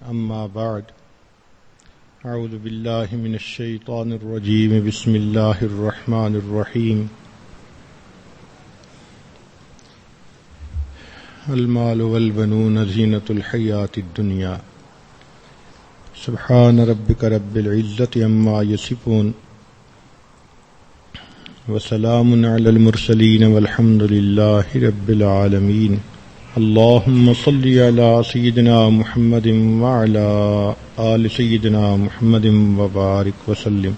أما بعد أعوذ بالله من الشيطان الرجيم بسم الله الرحمن الرحيم المال والبنون زينة الحياة الدنيا سبحان ربك رب العزة عما يصفون وسلام على المرسلين والحمد لله رب العالمين اللهم صل على سيدنا محمد وعلى آل سيدنا محمد وبارك وسلم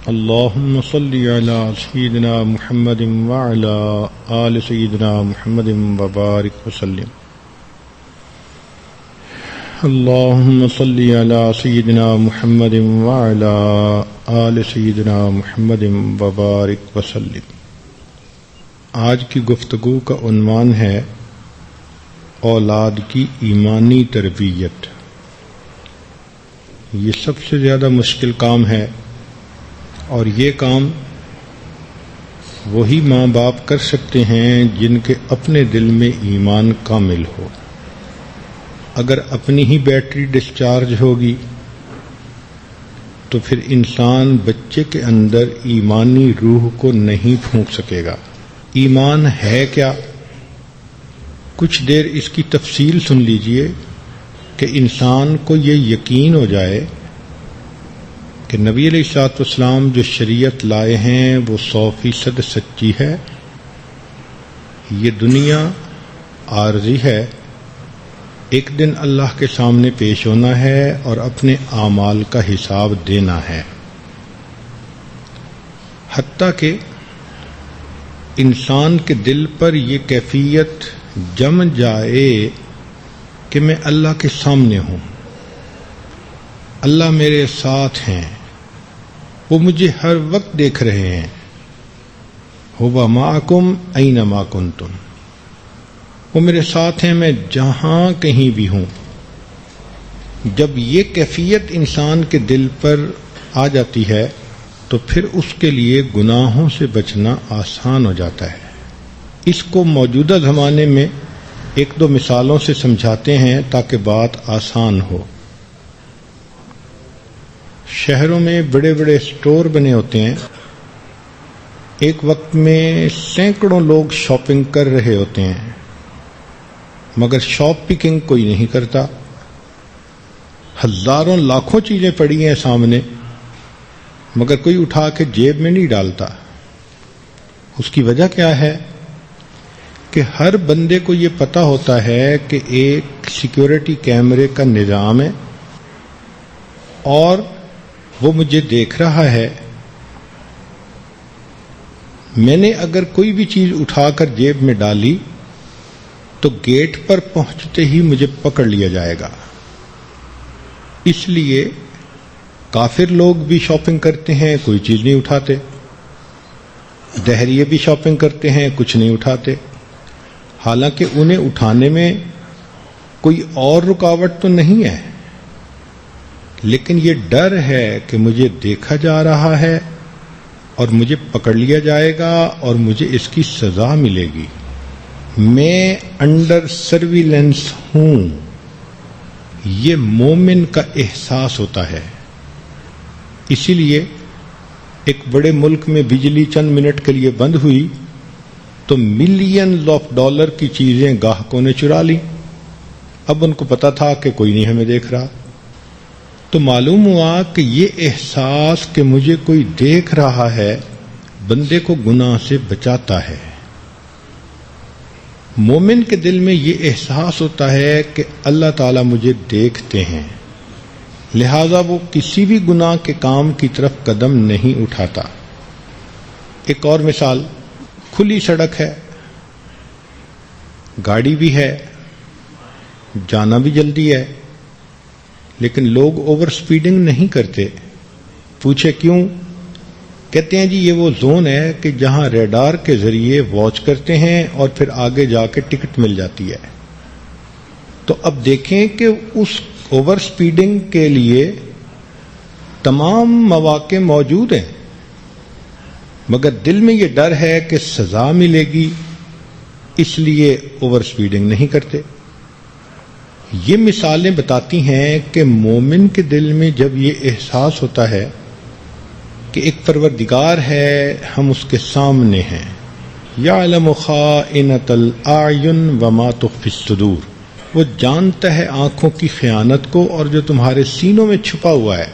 اللهم صل على سيدنا محمد وعلى آل سيدنا محمد وبارك وسلم اللهم صل على سيدنا محمد وعلى آل سيدنا محمد وبارك وسلم۔ آج کی گفتگو کا عنوان ہے اولاد کی ایمانی تربیت۔ یہ سب سے زیادہ مشکل کام ہے اور یہ کام وہی ماں باپ کر سکتے ہیں جن کے اپنے دل میں ایمان کامل ہو۔ اگر اپنی ہی بیٹری ڈسچارج ہوگی تو پھر انسان بچے کے اندر ایمانی روح کو نہیں پھونک سکے گا۔ ایمان ہے کیا؟ کچھ دیر اس کی تفصیل سن لیجئے کہ انسان کو یہ یقین ہو جائے کہ نبی علیہ الصلوۃ والسلام جو شریعت لائے ہیں وہ 100% سچی ہے۔ یہ دنیا عارضی ہے، ایک دن اللہ کے سامنے پیش ہونا ہے اور اپنے اعمال کا حساب دینا ہے۔ حتیٰ کہ انسان کے دل پر یہ کیفیت جم جائے کہ میں اللہ کے سامنے ہوں، اللہ میرے ساتھ ہیں، وہ مجھے ہر وقت دیکھ رہے ہیں، هو معکم اینما کنتم، وہ میرے ساتھ ہیں میں جہاں کہیں بھی ہوں۔ جب یہ کیفیت انسان کے دل پر آ جاتی ہے تو پھر اس کے لیے گناہوں سے بچنا آسان ہو جاتا ہے۔ اس کو موجودہ زمانے میں ایک دو مثالوں سے سمجھاتے ہیں تاکہ بات آسان ہو۔ شہروں میں بڑے بڑے اسٹور بنے ہوتے ہیں، ایک وقت میں سینکڑوں لوگ شاپنگ کر رہے ہوتے ہیں، مگر شاپ پکنگ کوئی نہیں کرتا۔ ہزاروں لاکھوں چیزیں پڑی ہیں سامنے، مگر کوئی اٹھا کے جیب میں نہیں ڈالتا۔ اس کی وجہ کیا ہے؟ کہ ہر بندے کو یہ پتہ ہوتا ہے کہ ایک سیکیورٹی کیمرے کا نظام ہے اور وہ مجھے دیکھ رہا ہے۔ میں نے اگر کوئی بھی چیز اٹھا کر جیب میں ڈالی تو گیٹ پر پہنچتے ہی مجھے پکڑ لیا جائے گا۔ اس لیے کافر لوگ بھی شاپنگ کرتے ہیں، کوئی چیز نہیں اٹھاتے، دہریے بھی شاپنگ کرتے ہیں، کچھ نہیں اٹھاتے، حالانکہ انہیں اٹھانے میں کوئی اور رکاوٹ تو نہیں ہے، لیکن یہ ڈر ہے کہ مجھے دیکھا جا رہا ہے اور مجھے پکڑ لیا جائے گا اور مجھے اس کی سزا ملے گی، میں انڈر سرویلنس ہوں۔ یہ مومن کا احساس ہوتا ہے۔ اسی لیے ایک بڑے ملک میں بجلی چند منٹ کے لیے بند ہوئی تو ملینز آف ڈالر کی چیزیں گاہکوں نے چرا لی۔ اب ان کو پتا تھا کہ کوئی نہیں ہمیں دیکھ رہا، تو معلوم ہوا کہ یہ احساس کہ مجھے کوئی دیکھ رہا ہے بندے کو گناہ سے بچاتا ہے۔ مومن کے دل میں یہ احساس ہوتا ہے کہ اللہ تعالیٰ مجھے دیکھتے ہیں، لہذا وہ کسی بھی گناہ کے کام کی طرف قدم نہیں اٹھاتا۔ ایک اور مثال، کھلی سڑک ہے، گاڑی بھی ہے، جانا بھی جلدی ہے، لیکن لوگ اوور سپیڈنگ نہیں کرتے۔ پوچھے کیوں؟ کہتے ہیں جی یہ وہ زون ہے کہ جہاں ریڈار کے ذریعے واچ کرتے ہیں اور پھر آگے جا کے ٹکٹ مل جاتی ہے۔ تو اب دیکھیں کہ اس اوور سپیڈنگ کے لیے تمام مواقع موجود ہیں، مگر دل میں یہ ڈر ہے کہ سزا ملے گی، اس لیے اوور سپیڈنگ نہیں کرتے۔ یہ مثالیں بتاتی ہیں کہ مومن کے دل میں جب یہ احساس ہوتا ہے کہ ایک پروردگار ہے، ہم اس کے سامنے ہیں، یعلم خائنۃ الاعین وما تخفی الصدور، وہ جانتا ہے آنکھوں کی خیانت کو اور جو تمہارے سینوں میں چھپا ہوا ہے،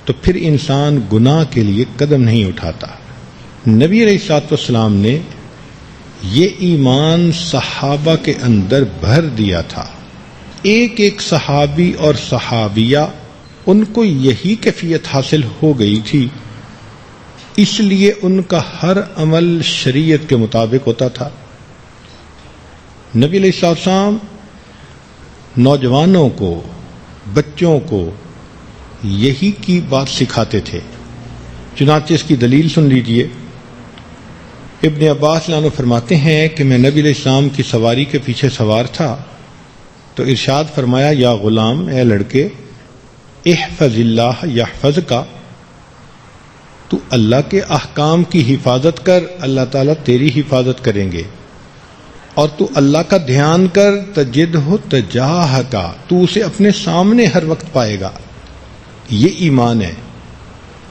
تو پھر انسان گناہ کے لیے قدم نہیں اٹھاتا۔ نبی علیہ الصلوۃ والسلام نے یہ ایمان صحابہ کے اندر بھر دیا تھا۔ ایک ایک صحابی اور صحابیہ ان کو یہی کیفیت حاصل ہو گئی تھی، اس لیے ان کا ہر عمل شریعت کے مطابق ہوتا تھا۔ نبی علیہ الصلوۃ والسلام نوجوانوں کو، بچوں کو یہی کی بات سکھاتے تھے۔ چنانچہ اس کی دلیل سن لیجئے۔ ابن عباس عنہ فرماتے ہیں کہ میں نبی علیہ السلام کی سواری کے پیچھے سوار تھا تو ارشاد فرمایا، یا غلام، اے لڑکے، احفظ اللہ یحفظک، تو اللہ کے احکام کی حفاظت کر، اللہ تعالیٰ تیری حفاظت کریں گے، اور تو اللہ کا دھیان کر، تجدہ تجاہک، تو اسے اپنے سامنے ہر وقت پائے گا۔ یہ ایمان ہے۔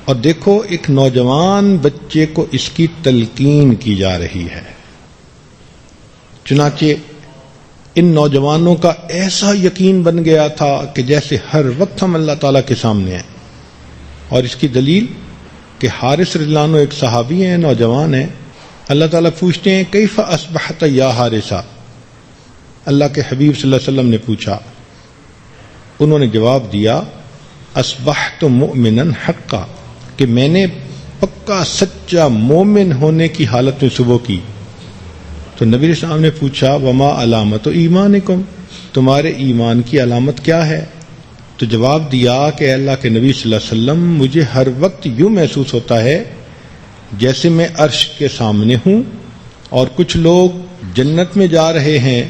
اور دیکھو، ایک نوجوان بچے کو اس کی تلقین کی جا رہی ہے۔ چنانچہ ان نوجوانوں کا ایسا یقین بن گیا تھا کہ جیسے ہر وقت ہم اللہ تعالیٰ کے سامنے ہیں۔ اور اس کی دلیل کہ حارث رضی اللہ عنہ ایک صحابی ہیں، نوجوان ہیں، اللہ تعالیٰ پوچھتے ہیں، کیف اصبحت یا حارثہ، اللہ کے حبیب صلی اللہ علیہ وسلم نے پوچھا، انہوں نے جواب دیا، اصبحت مؤمنا حقا، کہ میں نے پکا سچا مومن ہونے کی حالت میں صبح کی۔ تو نبی علیہ السلام نے پوچھا، وما علامت ایمانکم، تمہارے ایمان کی علامت کیا ہے؟ تو جواب دیا کہ اللہ کے نبی صلی اللہ علیہ وسلم، مجھے ہر وقت یوں محسوس ہوتا ہے جیسے میں عرش کے سامنے ہوں اور کچھ لوگ جنت میں جا رہے ہیں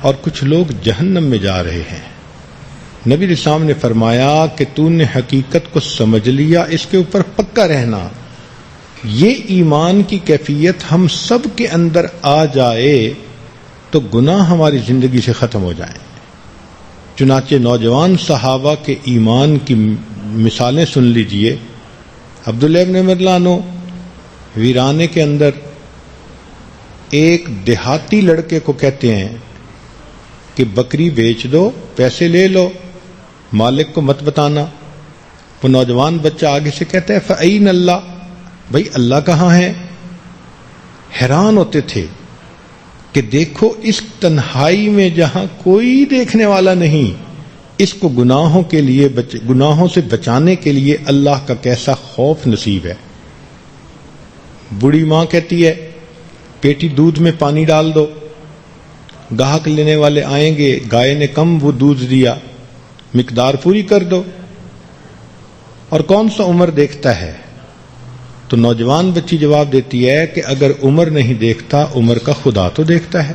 اور کچھ لوگ جہنم میں جا رہے ہیں۔ نبی علیہ السلام نے فرمایا کہ تو نے حقیقت کو سمجھ لیا، اس کے اوپر پکا رہنا۔ یہ ایمان کی کیفیت ہم سب کے اندر آ جائے تو گناہ ہماری زندگی سے ختم ہو جائیں۔ چنانچہ نوجوان صحابہ کے ایمان کی مثالیں سن لیجئے۔ عبداللہ ابن عمر رضی اللہ عنہ ویرانے کے اندر ایک دیہاتی لڑکے کو کہتے ہیں کہ بکری بیچ دو، پیسے لے لو، مالک کو مت بتانا۔ وہ نوجوان بچہ آگے سے کہتا ہے، فَأَيْنَ اللَّهُ، بھائی اللہ کہاں ہے؟ حیران ہوتے تھے کہ دیکھو اس تنہائی میں جہاں کوئی دیکھنے والا نہیں، اس کو گناہوں سے بچانے کے لیے اللہ کا کیسا خوف نصیب ہے۔ بوڑھی ماں کہتی ہے، بیٹی دودھ میں پانی ڈال دو، گاہک لینے والے آئیں گے، گائے نے کم وہ دودھ دیا، مقدار پوری کر دو۔ اور کون سا عمر دیکھتا ہے؟ تو نوجوان بچی جواب دیتی ہے کہ اگر عمر نہیں دیکھتا، عمر کا خدا تو دیکھتا ہے۔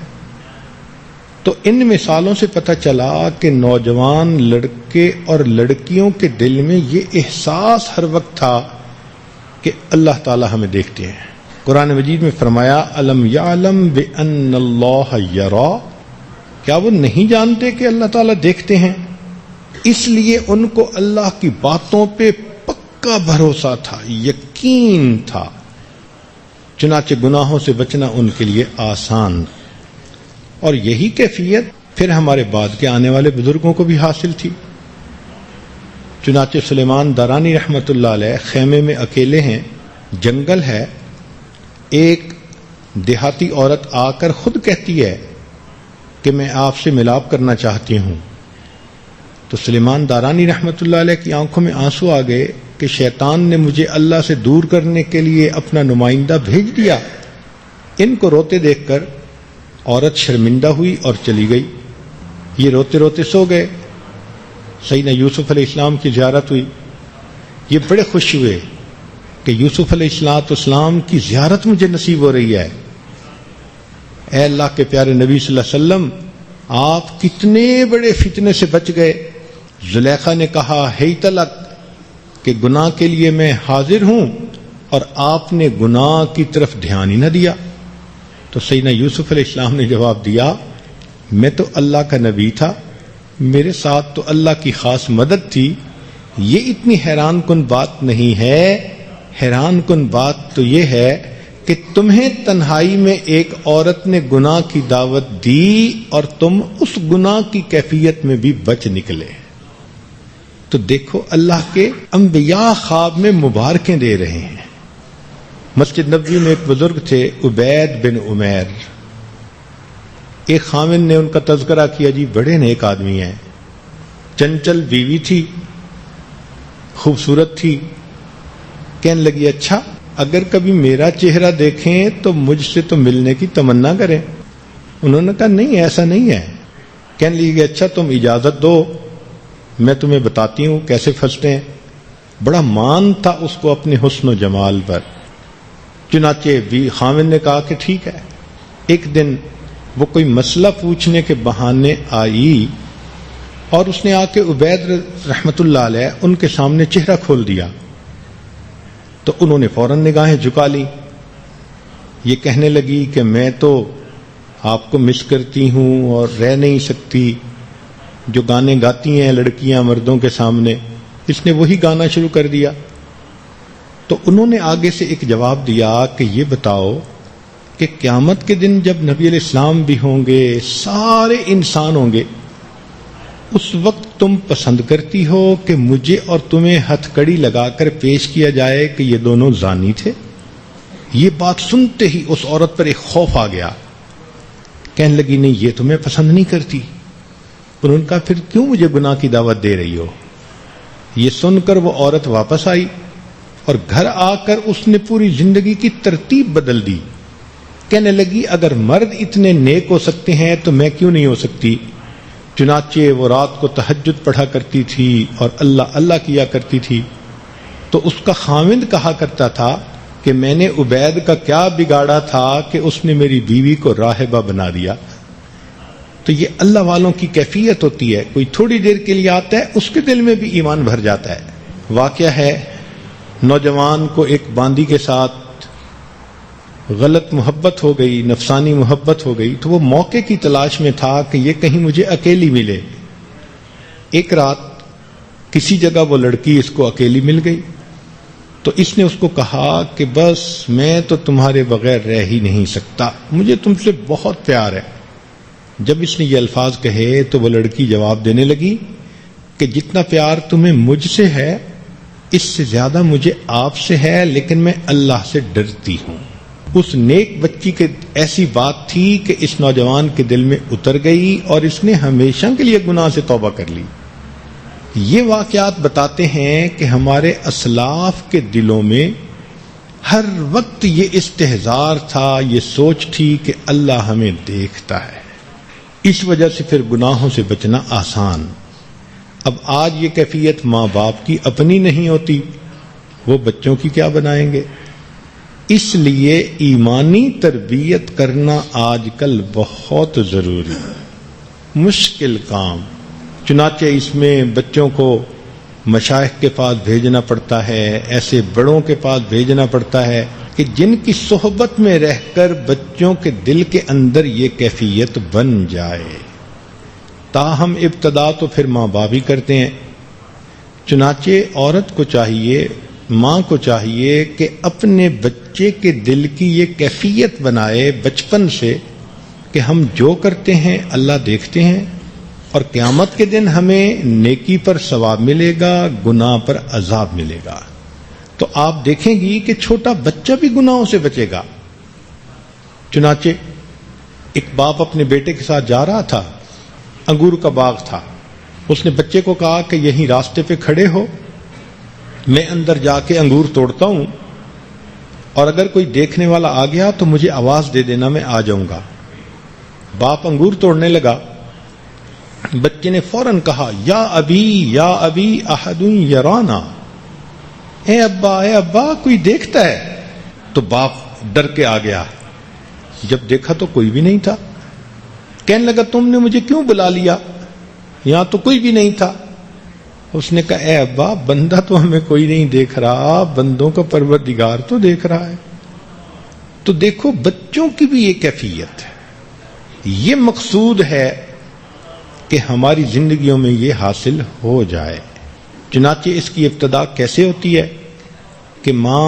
تو ان مثالوں سے پتہ چلا کہ نوجوان لڑکے اور لڑکیوں کے دل میں یہ احساس ہر وقت تھا کہ اللہ تعالی ہمیں دیکھتے ہیں۔ قرآن مجید میں فرمایا، الم یعلم بان اللہ یرا، کیا وہ نہیں جانتے کہ اللہ تعالیٰ دیکھتے ہیں؟ اس لیے ان کو اللہ کی باتوں پہ پکا بھروسہ تھا، یقین تھا، چنانچہ گناہوں سے بچنا ان کے لیے آسان۔ اور یہی کیفیت پھر ہمارے بعد کے آنے والے بزرگوں کو بھی حاصل تھی۔ چنانچہ سلیمان دارانی رحمۃ اللہ علیہ خیمے میں اکیلے ہیں، جنگل ہے، ایک دیہاتی عورت آ کر خود کہتی ہے کہ میں آپ سے ملاپ کرنا چاہتی ہوں۔ تو سلیمان دارانی رحمۃ اللہ علیہ کی آنکھوں میں آنسو آ گئے کہ شیطان نے مجھے اللہ سے دور کرنے کے لیے اپنا نمائندہ بھیج دیا۔ ان کو روتے دیکھ کر عورت شرمندہ ہوئی اور چلی گئی۔ یہ روتے روتے سو گئے۔ سیدنا یوسف علیہ السلام کی زیارت ہوئی، یہ بڑے خوش ہوئے کہ یوسف علیہ السلام کی زیارت مجھے نصیب ہو رہی ہے۔ اے اللہ کے پیارے نبی صلی اللہ علیہ وسلم، آپ کتنے بڑے فتنے سے بچ گئے۔ زلیخا نے کہا، ہیت لک، کہ گناہ کے لیے میں حاضر ہوں، اور آپ نے گناہ کی طرف دھیان ہی نہ دیا۔ تو سیدنا یوسف علیہ السلام نے جواب دیا، میں تو اللہ کا نبی تھا، میرے ساتھ تو اللہ کی خاص مدد تھی. یہ اتنی حیران کن بات نہیں ہے. حیران کن بات تو یہ ہے کہ تمہیں تنہائی میں ایک عورت نے گناہ کی دعوت دی اور تم اس گناہ کی کیفیت میں بھی بچ نکلے. تو دیکھو اللہ کے انبیاء خواب میں مبارکیں دے رہے ہیں. مسجد نبوی میں ایک بزرگ تھے عبید بن عمیر. ایک خاوند نے ان کا تذکرہ کیا، جی بڑے نیک آدمی ہیں، چنچل بیوی تھی، خوبصورت تھی. کہنے لگی اچھا اگر کبھی میرا چہرہ دیکھیں تو مجھ سے تو ملنے کی تمنا کریں. انہوں نے کہا نہیں ایسا نہیں ہے. کہنے لگی اچھا تم اجازت دو میں تمہیں بتاتی ہوں کیسے پھنستے ہیں. بڑا مان تھا اس کو اپنے حسن و جمال پر. چنانچہ بھی خاوند نے کہا کہ ٹھیک ہے. ایک دن وہ کوئی مسئلہ پوچھنے کے بہانے آئی اور اس نے آ کے عبید رحمت اللہ علیہ ان کے سامنے چہرہ کھول دیا. تو انہوں نے فوراً نگاہیں جھکا لی. یہ کہنے لگی کہ میں تو آپ کو مس کرتی ہوں اور رہ نہیں سکتی. جو گانے گاتی ہیں لڑکیاں مردوں کے سامنے، اس نے وہی گانا شروع کر دیا. تو انہوں نے آگے سے ایک جواب دیا کہ یہ بتاؤ کہ قیامت کے دن جب نبی علیہ السلام بھی ہوں گے، سارے انسان ہوں گے، اس وقت تم پسند کرتی ہو کہ مجھے اور تمہیں ہتھ کڑی لگا کر پیش کیا جائے کہ یہ دونوں زانی تھے؟ یہ بات سنتے ہی اس عورت پر ایک خوف آ گیا. کہنے لگی نہیں یہ تو میں پسند نہیں کرتی. انہوں نے کہا پھر کیوں مجھے گناہ کی دعوت دے رہی ہو؟ یہ سن کر وہ عورت واپس آئی اور گھر آ کر اس نے پوری زندگی کی ترتیب بدل دی. کہنے لگی اگر مرد اتنے نیک ہو سکتے ہیں تو میں کیوں نہیں ہو سکتی؟ چنانچہ وہ رات کو تہجد پڑھا کرتی تھی اور اللہ اللہ کیا کرتی تھی. تو اس کا خاوند کہا کرتا تھا کہ میں نے عبید کا کیا بگاڑا تھا کہ اس نے میری بیوی کو راہبہ بنا دیا. تو یہ اللہ والوں کی کیفیت ہوتی ہے. کوئی تھوڑی دیر کے لیے آتا ہے اس کے دل میں بھی ایمان بھر جاتا ہے. واقعہ ہے نوجوان کو ایک باندی کے ساتھ غلط محبت ہو گئی، نفسانی محبت ہو گئی. تو وہ موقع کی تلاش میں تھا کہ یہ کہیں مجھے اکیلی ملے. ایک رات کسی جگہ وہ لڑکی اس کو اکیلی مل گئی. تو اس نے اس کو کہا کہ بس میں تو تمہارے بغیر رہ ہی نہیں سکتا، مجھے تم سے بہت پیار ہے. جب اس نے یہ الفاظ کہے تو وہ لڑکی جواب دینے لگی کہ جتنا پیار تمہیں مجھ سے ہے اس سے زیادہ مجھے آپ سے ہے، لیکن میں اللہ سے ڈرتی ہوں. اس نیک بچی کے ایسی بات تھی کہ اس نوجوان کے دل میں اتر گئی اور اس نے ہمیشہ کے لیے گناہ سے توبہ کر لی. یہ واقعات بتاتے ہیں کہ ہمارے اسلاف کے دلوں میں ہر وقت یہ استحضار تھا، یہ سوچ تھی کہ اللہ ہمیں دیکھتا ہے. اس وجہ سے پھر گناہوں سے بچنا آسان. اب آج یہ کیفیت ماں باپ کی اپنی نہیں ہوتی، وہ بچوں کی کیا بنائیں گے؟ اس لیے ایمانی تربیت کرنا آج کل بہت ضروری ہے. مشکل کام. چنانچہ اس میں بچوں کو مشائخ کے پاس بھیجنا پڑتا ہے، ایسے بڑوں کے پاس بھیجنا پڑتا ہے کہ جن کی صحبت میں رہ کر بچوں کے دل کے اندر یہ کیفیت بن جائے. تاہم ابتدا تو پھر ماں باپ ہی کرتے ہیں. چنانچہ عورت کو چاہیے، ماں کو چاہیے کہ اپنے بچے کے دل کی یہ کیفیت بنائے بچپن سے کہ ہم جو کرتے ہیں اللہ دیکھتے ہیں اور قیامت کے دن ہمیں نیکی پر ثواب ملے گا، گناہ پر عذاب ملے گا. تو آپ دیکھیں گی کہ چھوٹا بچہ بھی گناہوں سے بچے گا. چنانچہ ایک باپ اپنے بیٹے کے ساتھ جا رہا تھا، انگور کا باغ تھا. اس نے بچے کو کہا کہ یہیں راستے پہ کھڑے ہو، میں اندر جا کے انگور توڑتا ہوں اور اگر کوئی دیکھنے والا آ گیا تو مجھے آواز دے دینا، میں آ جاؤں گا. باپ انگور توڑنے لگا. بچے نے فوراً کہا یا ابی احد یرانا، اے ابا کوئی دیکھتا ہے. تو باپ ڈر کے آ گیا. جب دیکھا تو کوئی بھی نہیں تھا. کہنے لگا تم نے مجھے کیوں بلا لیا؟ یہاں تو کوئی بھی نہیں تھا. اس نے کہا اے ابا بندہ تو ہمیں کوئی نہیں دیکھ رہا، بندوں کا پروردگار تو دیکھ رہا ہے. تو دیکھو بچوں کی بھی یہ کیفیت ہے. یہ مقصود ہے کہ ہماری زندگیوں میں یہ حاصل ہو جائے۔ چنانچہ اس کی ابتدا کیسے ہوتی ہے کہ ماں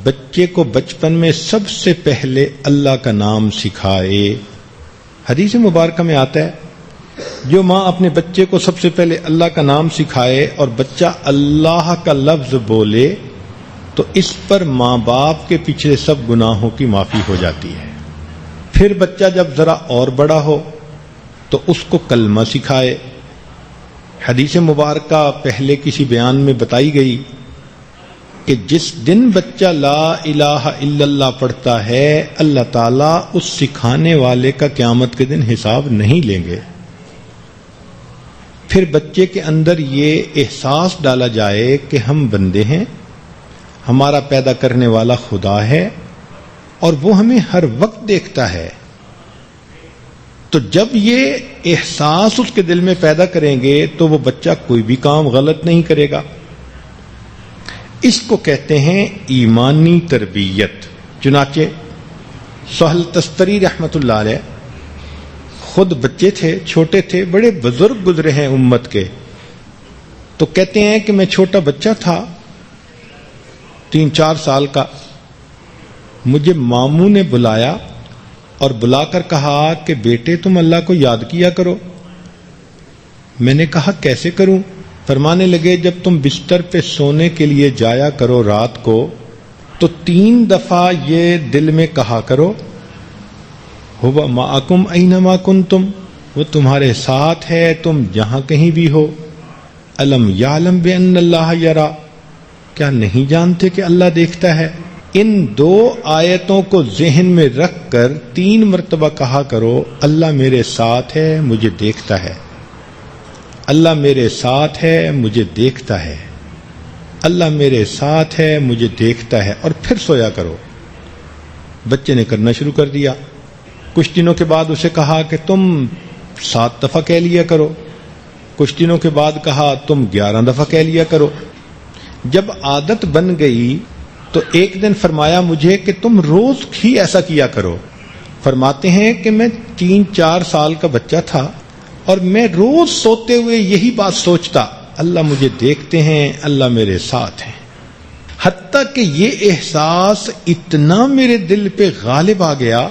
بچے کو بچپن میں سب سے پہلے اللہ کا نام سکھائے۔ حدیث مبارکہ میں آتا ہے جو ماں اپنے بچے کو سب سے پہلے اللہ کا نام سکھائے اور بچہ اللہ کا لفظ بولے تو اس پر ماں باپ کے پچھلے سب گناہوں کی معافی ہو جاتی ہے۔ پھر بچہ جب ذرا اور بڑا ہو تو اس کو کلمہ سکھائے۔ حدیث مبارکہ پہلے کسی بیان میں بتائی گئی کہ جس دن بچہ لا الہ الا اللہ پڑھتا ہے اللہ تعالیٰ اس سکھانے والے کا قیامت کے دن حساب نہیں لیں گے۔ پھر بچے کے اندر یہ احساس ڈالا جائے کہ ہم بندے ہیں، ہمارا پیدا کرنے والا خدا ہے اور وہ ہمیں ہر وقت دیکھتا ہے۔ تو جب یہ احساس اس کے دل میں پیدا کریں گے تو وہ بچہ کوئی بھی کام غلط نہیں کرے گا۔ اس کو کہتے ہیں ایمانی تربیت۔ چنانچہ سہل تستری رحمت اللہ علیہ خود بچے تھے، چھوٹے تھے، بڑے بزرگ گزرے ہیں امت کے، تو کہتے ہیں کہ میں چھوٹا بچہ تھا 3-4 سال کا، مجھے ماموں نے بلایا اور بلا کر کہا کہ بیٹے تم اللہ کو یاد کیا کرو۔ میں نے کہا کیسے کروں؟ فرمانے لگے جب تم بستر پہ سونے کے لیے جایا کرو رات کو تو 3 دفعہ یہ دل میں کہا کرو ہوا معکم اینما کنتم، وہ تمہارے ساتھ ہے تم جہاں کہیں بھی ہو۔ الم یعلم بان اللہ یرا، کیا نہیں جانتے کہ اللہ دیکھتا ہے؟ ان 2 آیتوں کو ذہن میں رکھ کر 3 مرتبہ کہا کرو اللہ میرے ساتھ ہے مجھے دیکھتا ہے، اللہ میرے ساتھ ہے مجھے دیکھتا ہے، اللہ میرے ساتھ ہے مجھے دیکھتا ہے، اور پھر سویا کرو۔ بچے نے کرنا شروع کر دیا۔ کچھ دنوں کے بعد اسے کہا کہ تم 7 دفعہ کہہ لیا کرو، کچھ دنوں کے بعد کہا تم 11 دفعہ کہہ لیا کرو۔ جب عادت بن گئی تو ایک دن فرمایا مجھے کہ تم روز ہی ایسا کیا کرو۔ فرماتے ہیں کہ میں 3-4 سال کا بچہ تھا اور میں روز سوتے ہوئے یہی بات سوچتا، اللہ مجھے دیکھتے ہیں، اللہ میرے ساتھ ہیں، حتیٰ کہ یہ احساس اتنا میرے دل پہ غالب آ گیا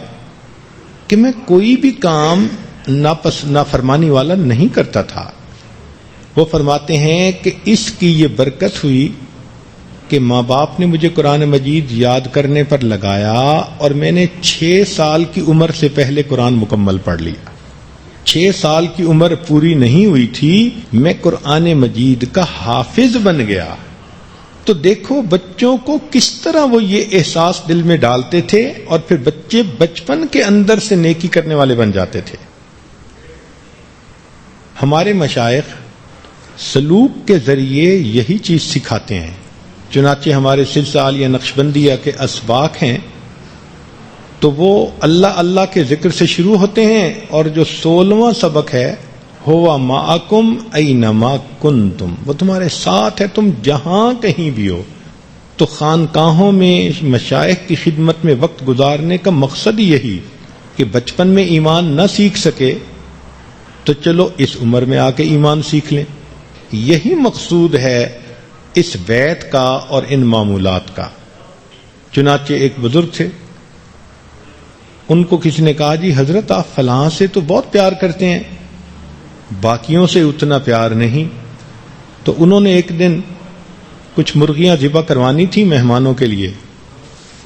کہ میں کوئی بھی کام نافرمانی والا نہیں کرتا تھا۔ وہ فرماتے ہیں کہ اس کی یہ برکت ہوئی کہ ماں باپ نے مجھے قرآن مجید یاد کرنے پر لگایا اور میں نے 6 سال کی عمر سے پہلے قرآن مکمل پڑھ لیا۔ 6 سال کی عمر پوری نہیں ہوئی تھی میں قرآن مجید کا حافظ بن گیا۔ تو دیکھو بچوں کو کس طرح وہ یہ احساس دل میں ڈالتے تھے اور پھر بچے بچپن کے اندر سے نیکی کرنے والے بن جاتے تھے۔ ہمارے مشائخ سلوک کے ذریعے یہی چیز سکھاتے ہیں۔ چنانچہ ہمارے سلسلہ عالیہ نقشبندیہ کے اسباق ہیں تو وہ اللہ اللہ کے ذکر سے شروع ہوتے ہیں، اور جو 16واں سبق ہے ہوا معکم اینما کنتم، وہ تمہارے ساتھ ہے تم جہاں کہیں بھی ہو۔ تو خانقاہوں میں مشائخ کی خدمت میں وقت گزارنے کا مقصد یہی کہ بچپن میں ایمان نہ سیکھ سکے تو چلو اس عمر میں آ کے ایمان سیکھ لیں۔ یہی مقصود ہے اس بیت کا اور ان معمولات کا۔ چنانچہ ایک بزرگ تھے، ان کو کسی نے کہا جی حضرت آپ فلاں سے تو بہت پیار کرتے ہیں، باقیوں سے اتنا پیار نہیں۔ تو انہوں نے ایک دن کچھ مرغیاں ذبح کروانی تھی مہمانوں کے لیے،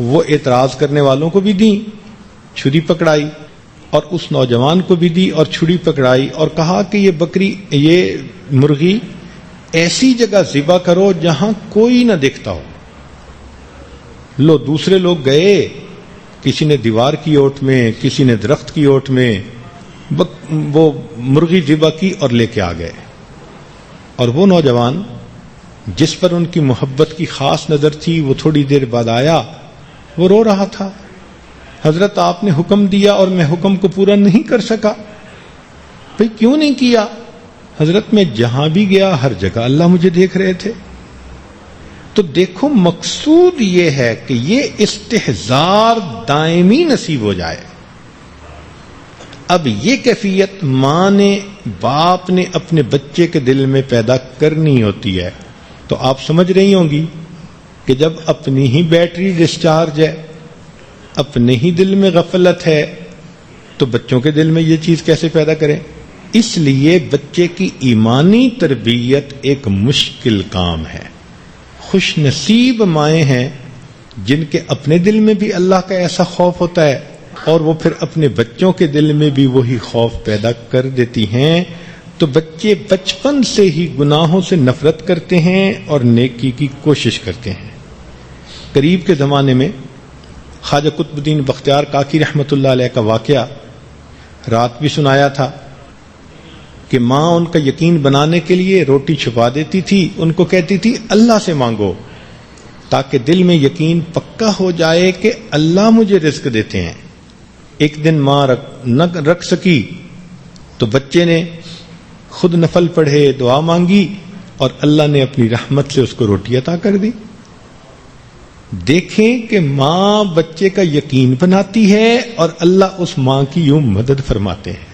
وہ اعتراض کرنے والوں کو بھی دیں، چھری پکڑائی اور اس نوجوان کو بھی دی اور چھری پکڑائی اور کہا کہ یہ مرغی ایسی جگہ ذبح کرو جہاں کوئی نہ دیکھتا ہو۔ لو دوسرے لوگ گئے، کسی نے دیوار کی اوٹ میں، کسی نے درخت کی اوٹ میں وہ مرغی ذبح کی اور لے کے آ گئے، اور وہ نوجوان جس پر ان کی محبت کی خاص نظر تھی وہ تھوڑی دیر بعد آیا، وہ رو رہا تھا، حضرت آپ نے حکم دیا اور میں حکم کو پورا نہیں کر سکا۔ بھئی کیوں نہیں کیا؟ حضرت میں جہاں بھی گیا ہر جگہ اللہ مجھے دیکھ رہے تھے۔ تو دیکھو مقصود یہ ہے کہ یہ استحضار دائمی نصیب ہو جائے۔ اب یہ کیفیت ماں نے باپ نے اپنے بچے کے دل میں پیدا کرنی ہوتی ہے. تو آپ سمجھ رہی ہوں گی کہ جب اپنی ہی بیٹری ڈسچارج ہے، اپنے ہی دل میں غفلت ہے، تو بچوں کے دل میں یہ چیز کیسے پیدا کریں؟ اس لیے بچے کی ایمانی تربیت ایک مشکل کام ہے. خوش نصیب مائیں ہیں جن کے اپنے دل میں بھی اللہ کا ایسا خوف ہوتا ہے اور وہ پھر اپنے بچوں کے دل میں بھی وہی خوف پیدا کر دیتی ہیں. تو بچے بچپن سے ہی گناہوں سے نفرت کرتے ہیں اور نیکی کی کوشش کرتے ہیں. قریب کے زمانے میں خواجہ قطب الدین بختیار کاکی رحمۃ اللہ علیہ کا واقعہ رات بھی سنایا تھا کہ ماں ان کا یقین بنانے کے لیے روٹی چھپا دیتی تھی، ان کو کہتی تھی اللہ سے مانگو تاکہ دل میں یقین پکا ہو جائے کہ اللہ مجھے رزق دیتے ہیں. ایک دن ماں نہ رکھ سکی تو بچے نے خود نفل پڑھے، دعا مانگی اور اللہ نے اپنی رحمت سے اس کو روٹی عطا کر دی. دیکھیں کہ ماں بچے کا یقین بناتی ہے اور اللہ اس ماں کی یوں مدد فرماتے ہیں.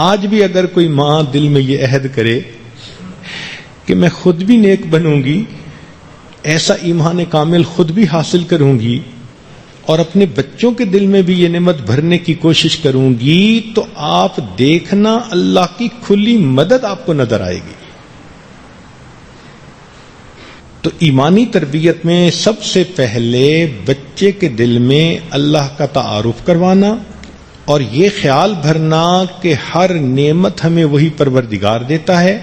آج بھی اگر کوئی ماں دل میں یہ عہد کرے کہ میں خود بھی نیک بنوں گی، ایسا ایمان کامل خود بھی حاصل کروں گی اور اپنے بچوں کے دل میں بھی یہ نعمت بھرنے کی کوشش کروں گی، تو آپ دیکھنا اللہ کی کھلی مدد آپ کو نظر آئے گی. تو ایمانی تربیت میں سب سے پہلے بچے کے دل میں اللہ کا تعارف کروانا اور یہ خیال بھرنا کہ ہر نعمت ہمیں وہی پروردگار دیتا ہے،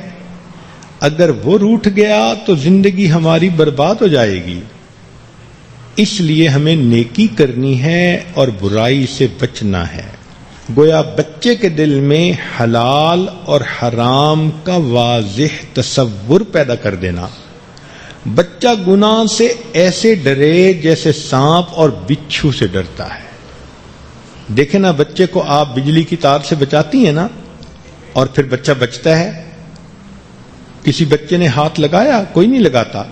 اگر وہ روٹھ گیا تو زندگی ہماری برباد ہو جائے گی. اس لیے ہمیں نیکی کرنی ہے اور برائی سے بچنا ہے. گویا بچے کے دل میں حلال اور حرام کا واضح تصور پیدا کر دینا. بچہ گناہ سے ایسے ڈرے جیسے سانپ اور بچھو سے ڈرتا ہے. دیکھیں نا، بچے کو آپ بجلی کی تار سے بچاتی ہیں نا، اور پھر بچہ بچتا ہے. کسی بچے نے ہاتھ لگایا؟ کوئی نہیں لگاتا.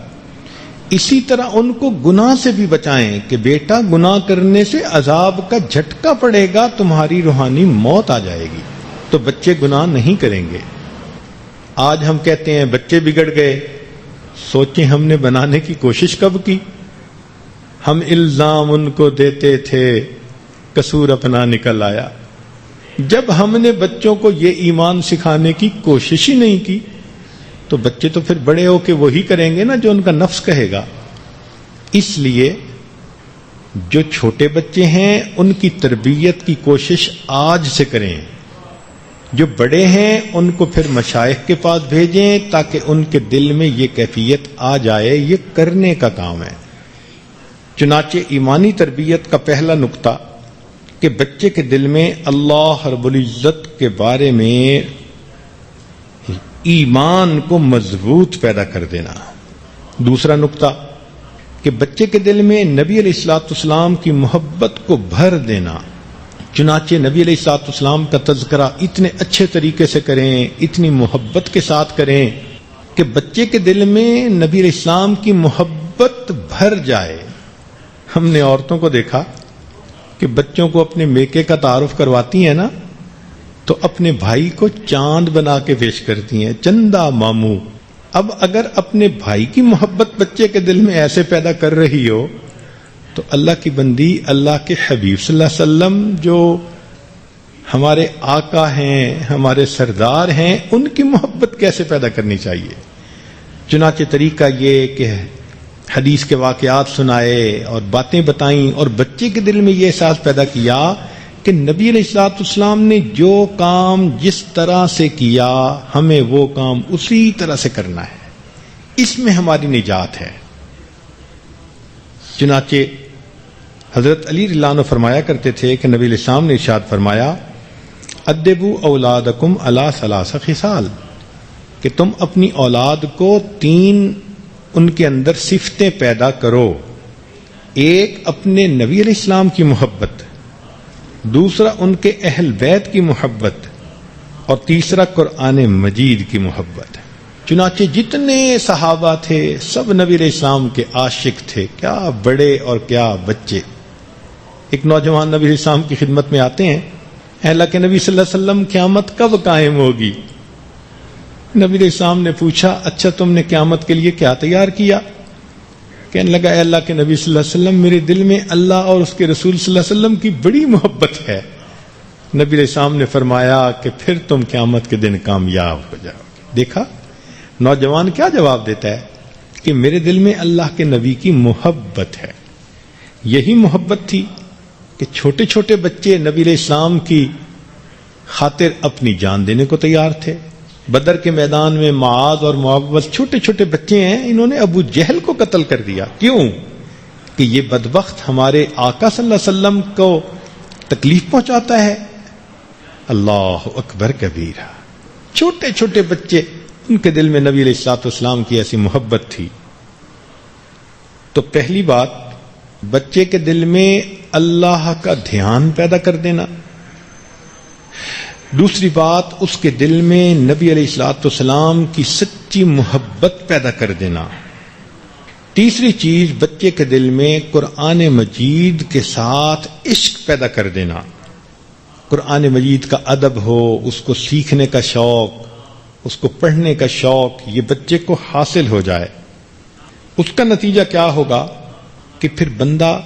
اسی طرح ان کو گناہ سے بھی بچائیں کہ بیٹا گناہ کرنے سے عذاب کا جھٹکا پڑے گا، تمہاری روحانی موت آ جائے گی. تو بچے گناہ نہیں کریں گے. آج ہم کہتے ہیں بچے بگڑ گئے. سوچیں ہم نے بنانے کی کوشش کب کی؟ ہم الزام ان کو دیتے تھے، قصور اپنا نکل آیا. جب ہم نے بچوں کو یہ ایمان سکھانے کی کوشش ہی نہیں کی تو بچے تو پھر بڑے ہو کے وہی کریں گے نا جو ان کا نفس کہے گا. اس لیے جو چھوٹے بچے ہیں ان کی تربیت کی کوشش آج سے کریں. جو بڑے ہیں ان کو پھر مشائخ کے پاس بھیجیں تاکہ ان کے دل میں یہ کیفیت آ جائے. یہ کرنے کا کام ہے. چنانچہ ایمانی تربیت کا پہلا نقطہ کہ بچے کے دل میں اللہ رب العزت کے بارے میں ایمان کو مضبوط پیدا کر دینا. دوسرا نقطہ کہ بچے کے دل میں نبی علیہ الصلوۃ والسلام کی محبت کو بھر دینا. چنانچہ نبی علیہ الصلوۃ والسلام کا تذکرہ اتنے اچھے طریقے سے کریں، اتنی محبت کے ساتھ کریں کہ بچے کے دل میں نبی علیہ السلام کی محبت بھر جائے. ہم نے عورتوں کو دیکھا کہ بچوں کو اپنے میکے کا تعارف کرواتی ہیں نا، تو اپنے بھائی کو چاند بنا کے پیش کرتی ہیں، چندہ ماموں. اب اگر اپنے بھائی کی محبت بچے کے دل میں ایسے پیدا کر رہی ہو تو اللہ کی بندی، اللہ کے حبیب صلی اللہ علیہ وسلم جو ہمارے آقا ہیں، ہمارے سردار ہیں، ان کی محبت کیسے پیدا کرنی چاہیے. چنانچہ طریقہ یہ کہ حدیث کے واقعات سنائے اور باتیں بتائیں اور بچے کے دل میں یہ احساس پیدا کیا کہ نبی علیہ الصلوۃ والسلام نے جو کام جس طرح سے کیا ہمیں وہ کام اسی طرح سے کرنا ہے. اس میں ہماری نجات ہے. چنانچہ حضرت علی رضی اللہ عنہ فرمایا کرتے تھے کہ نبی علیہ السلام نے ارشاد فرمایا، ادبوا اولادکم علی ثلاث خصال، کہ تم اپنی اولاد کو 3 ان کے اندر صفتیں پیدا کرو. ایک اپنے نبی علیہ السلام کی محبت، دوسرا ان کے اہل بیت کی محبت، اور تیسرا قرآن مجید کی محبت. چنانچہ جتنے صحابہ تھے سب نبی علیہ السلام کے عاشق تھے، کیا بڑے اور کیا بچے. ایک نوجوان نبی علیہ السلام کی خدمت میں آتے ہیں، اے اللہ کے نبی صلی اللہ علیہ وسلم قیامت کب قائم ہوگی؟ نبی علیہ السلام نے پوچھا اچھا تم نے قیامت کے لیے کیا تیار کیا؟ کہنے لگا اے اللہ کے نبی صلی اللہ علیہ وسلم میرے دل میں اللہ اور اس کے رسول صلی اللہ علیہ وسلم کی بڑی محبت ہے۔ نبی علیہ السلام نے فرمایا کہ پھر تم قیامت کے دن کامیاب ہو جاؤ گے۔ دیکھا نوجوان کیا جواب دیتا ہے کہ میرے دل میں اللہ کے نبی کی محبت ہے۔ یہی محبت تھی کہ چھوٹے چھوٹے بچے نبی علیہ السلام کی خاطر اپنی جان دینے کو تیار تھے۔ بدر کے میدان میں معاذ اور معوذ چھوٹے چھوٹے بچے ہیں، انہوں نے ابو جہل کو قتل کر دیا۔ کیوں؟ کہ یہ بدبخت ہمارے آقا صلی اللہ علیہ وسلم کو تکلیف پہنچاتا ہے۔ اللہ اکبر کبیرہ، چھوٹے چھوٹے بچے، ان کے دل میں نبی علیہ الصلوۃ والسلام کی ایسی محبت تھی۔ تو پہلی بات، بچے کے دل میں اللہ کا دھیان پیدا کر دینا۔ دوسری بات، اس کے دل میں نبی علیہ الصلوۃ والسلام کی سچی محبت پیدا کر دینا۔ تیسری چیز، بچے کے دل میں قرآن مجید کے ساتھ عشق پیدا کر دینا۔ قرآن مجید کا ادب ہو، اس کو سیکھنے کا شوق، اس کو پڑھنے کا شوق، یہ بچے کو حاصل ہو جائے۔ اس کا نتیجہ کیا ہوگا کہ پھر بندہ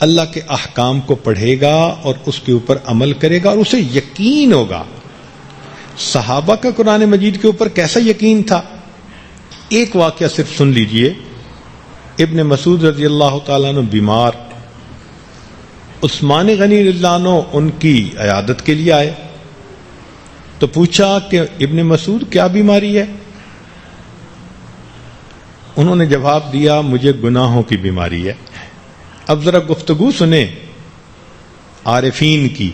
اللہ کے احکام کو پڑھے گا اور اس کے اوپر عمل کرے گا اور اسے یقین ہوگا۔ صحابہ کا قرآن مجید کے اوپر کیسا یقین تھا؟ ایک واقعہ صرف سن لیجئے۔ ابن مسعود رضی اللہ تعالیٰ عنہ بیمار، عثمان غنی رضی اللہ عنہ ان کی عیادت کے لیے آئے تو پوچھا کہ ابن مسعود کیا بیماری ہے؟ انہوں نے جواب دیا مجھے گناہوں کی بیماری ہے۔ اب ذرا گفتگو سنیں عارفین کی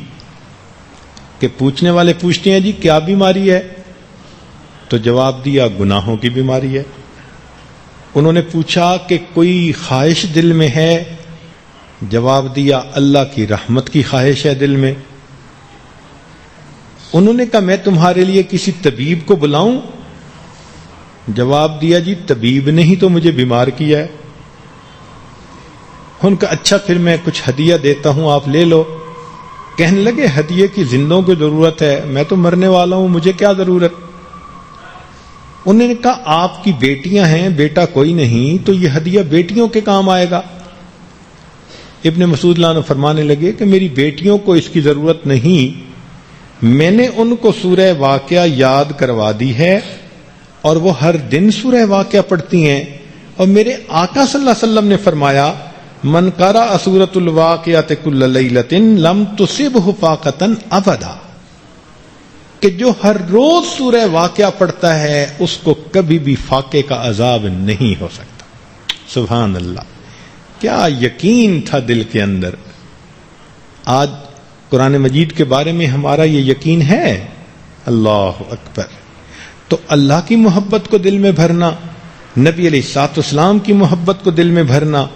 کہ پوچھنے والے پوچھتے ہیں جی کیا بیماری ہے؟ تو جواب دیا گناہوں کی بیماری ہے۔ انہوں نے پوچھا کہ کوئی خواہش دل میں ہے؟ جواب دیا اللہ کی رحمت کی خواہش ہے دل میں۔ انہوں نے کہا میں تمہارے لیے کسی طبیب کو بلاؤں؟ جواب دیا جی طبیب نے ہی تو مجھے بیمار کیا ہے۔ ان کا اچھا پھر میں کچھ ہدیہ دیتا ہوں، آپ لے لو۔ کہنے لگے ہدیے کی زندوں کو ضرورت ہے، میں تو مرنے والا ہوں، مجھے کیا ضرورت؟ انہوں نے کہا آپ کی بیٹیاں ہیں، بیٹا کوئی نہیں، تو یہ ہدیہ بیٹیوں کے کام آئے گا۔ ابن مسعود عنہ فرمانے لگے کہ میری بیٹیوں کو اس کی ضرورت نہیں، میں نے ان کو سورہ واقعہ یاد کروا دی ہے اور وہ ہر دن سورہ واقعہ پڑھتی ہیں، اور میرے آقا صلی اللہ علیہ وسلم نے فرمایا من قرأ سورۃ الواقعۃ کل لیلۃ لم تصبہ فاقۃ ابدا، کہ جو ہر روز سورہ واقعہ پڑھتا ہے اس کو کبھی بھی فاقے کا عذاب نہیں ہو سکتا۔ سبحان اللہ، کیا یقین تھا دل کے اندر۔ آج قرآن مجید کے بارے میں ہمارا یہ یقین ہے؟ اللہ اکبر۔ تو اللہ کی محبت کو دل میں بھرنا، نبی علیہ الصلوۃ والسلام کی محبت کو دل میں بھرنا،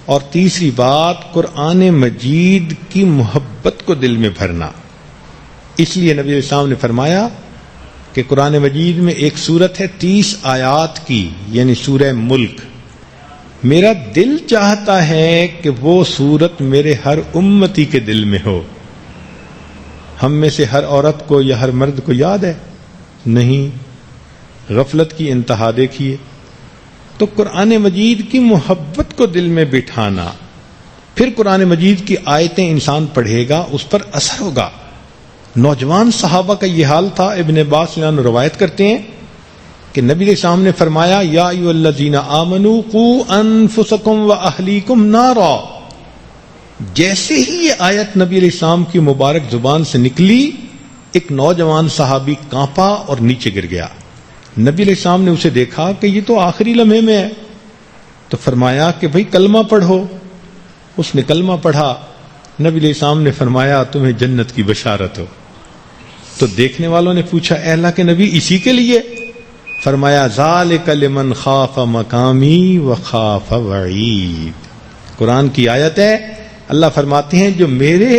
اور تیسری بات قرآن مجید کی محبت کو دل میں بھرنا۔ اس لیے نبی علیہ السلام نے فرمایا کہ قرآن مجید میں ایک سورت ہے 30 آیات کی، یعنی سورہ ملک، میرا دل چاہتا ہے کہ وہ سورت میرے ہر امتی کے دل میں ہو۔ ہم میں سے ہر عورت کو یا ہر مرد کو یاد ہے؟ نہیں۔ غفلت کی انتہا دیکھیے۔ تو قرآن مجید کی محبت کو دل میں بٹھانا، پھر قرآن مجید کی آیتیں انسان پڑھے گا، اس پر اثر ہوگا۔ نوجوان صحابہ کا یہ حال تھا۔ ابن عباس روایت کرتے ہیں کہ نبی علیہ السلام نے فرمایا یا ایھا الذین آمنوا قوا انفسکم واہلیکم نارا۔ جیسے ہی یہ آیت نبی علیہ السلام کی مبارک زبان سے نکلی، ایک نوجوان صحابی کانپا اور نیچے گر گیا۔ نبی علیہ السلام نے اسے دیکھا کہ یہ تو آخری لمحے میں ہے، تو فرمایا کہ بھئی کلمہ پڑھو۔ اس نے کلمہ پڑھا۔ نبی علیہ السلام نے فرمایا تمہیں جنت کی بشارت ہو۔ تو دیکھنے والوں نے پوچھا اے اللہ کے نبی اسی کے لیے؟ فرمایا ذالک لمن خاف مقامی وخاف وعید۔ قرآن کی آیت ہے، اللہ فرماتے ہیں جو میرے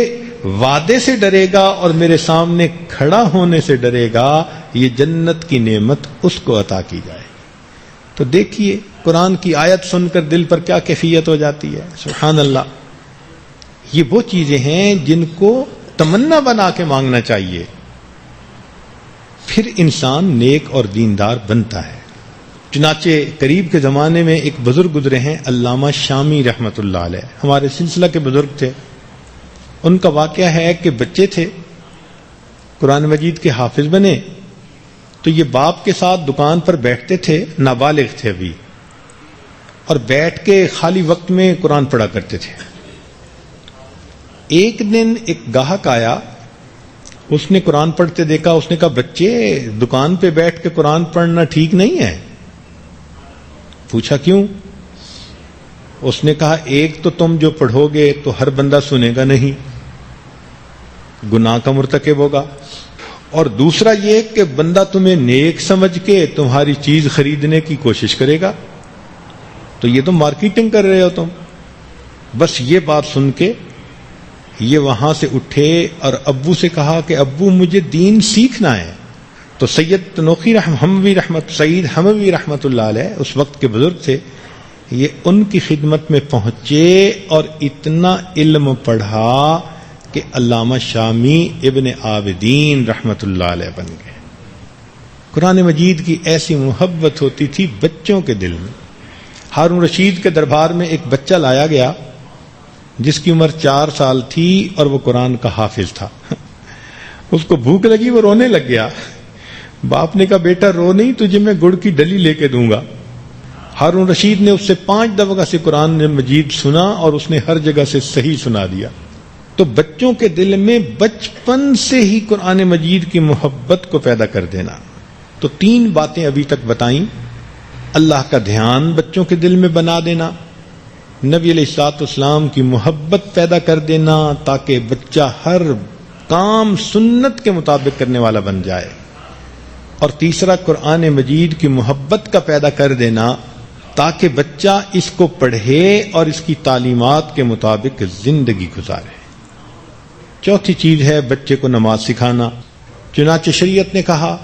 وعدے سے ڈرے گا اور میرے سامنے کھڑا ہونے سے ڈرے گا، یہ جنت کی نعمت اس کو عطا کی جائے۔ تو دیکھیے قرآن کی آیت سن کر دل پر کیا کیفیت ہو جاتی ہے۔ سبحان اللہ۔ یہ وہ چیزیں ہیں جن کو تمنا بنا کے مانگنا چاہیے، پھر انسان نیک اور دیندار بنتا ہے۔ چنانچہ قریب کے زمانے میں ایک بزرگ گزرے ہیں علامہ شامی رحمۃ اللہ علیہ، ہمارے سلسلہ کے بزرگ تھے۔ ان کا واقعہ ہے کہ بچے تھے، قرآن مجید کے حافظ بنے تو یہ باپ کے ساتھ دکان پر بیٹھتے تھے، نابالغ تھے ابھی، اور بیٹھ کے خالی وقت میں قرآن پڑھا کرتے تھے۔ ایک دن ایک گاہک آیا، اس نے قرآن پڑھتے دیکھا، اس نے کہا بچے دکان پہ بیٹھ کے قرآن پڑھنا ٹھیک نہیں ہے۔ پوچھا کیوں؟ اس نے کہا ایک تو تم جو پڑھو گے تو ہر بندہ سنے گا نہیں، گناہ کا مرتکب ہوگا، اور دوسرا یہ کہ بندہ تمہیں نیک سمجھ کے تمہاری چیز خریدنے کی کوشش کرے گا، تو یہ تو مارکیٹنگ کر رہے ہو تم۔ بس یہ بات سن کے یہ وہاں سے اٹھے اور ابو سے کہا کہ ابو مجھے دین سیکھنا ہے۔ تو سید تنوخی سعید حموی رحمت اللہ علیہ اس وقت کے بزرگ تھے، یہ ان کی خدمت میں پہنچے اور اتنا علم پڑھا کہ علامہ شامی ابن عابدین رحمت اللہ علیہ بن گئے۔ قرآن مجید کی ایسی محبت ہوتی تھی بچوں کے دل میں۔ ہارون رشید کے دربار میں ایک بچہ لایا گیا جس کی عمر 4 سال تھی اور وہ قرآن کا حافظ تھا۔ اس کو بھوک لگی، وہ رونے لگ گیا۔ باپ نے کہا بیٹا رو نہیں، تجھے میں گڑ کی ڈلی لے کے دوں گا۔ ہارون رشید نے اس سے 5 دفعہ سے قرآن مجید سنا اور اس نے ہر جگہ سے صحیح سنا دیا۔ تو بچوں کے دل میں بچپن سے ہی قرآن مجید کی محبت کو پیدا کر دینا۔ تو 3 باتیں ابھی تک بتائیں، اللہ کا دھیان بچوں کے دل میں بنا دینا، نبی علیہ الصلوۃ والسلام کی محبت پیدا کر دینا تاکہ بچہ ہر کام سنت کے مطابق کرنے والا بن جائے، اور تیسرا قرآن مجید کی محبت کا پیدا کر دینا تاکہ بچہ اس کو پڑھے اور اس کی تعلیمات کے مطابق زندگی گزارے۔ چوتھی چیز ہے بچے کو نماز سکھانا۔ چنانچہ شریعت نے کہا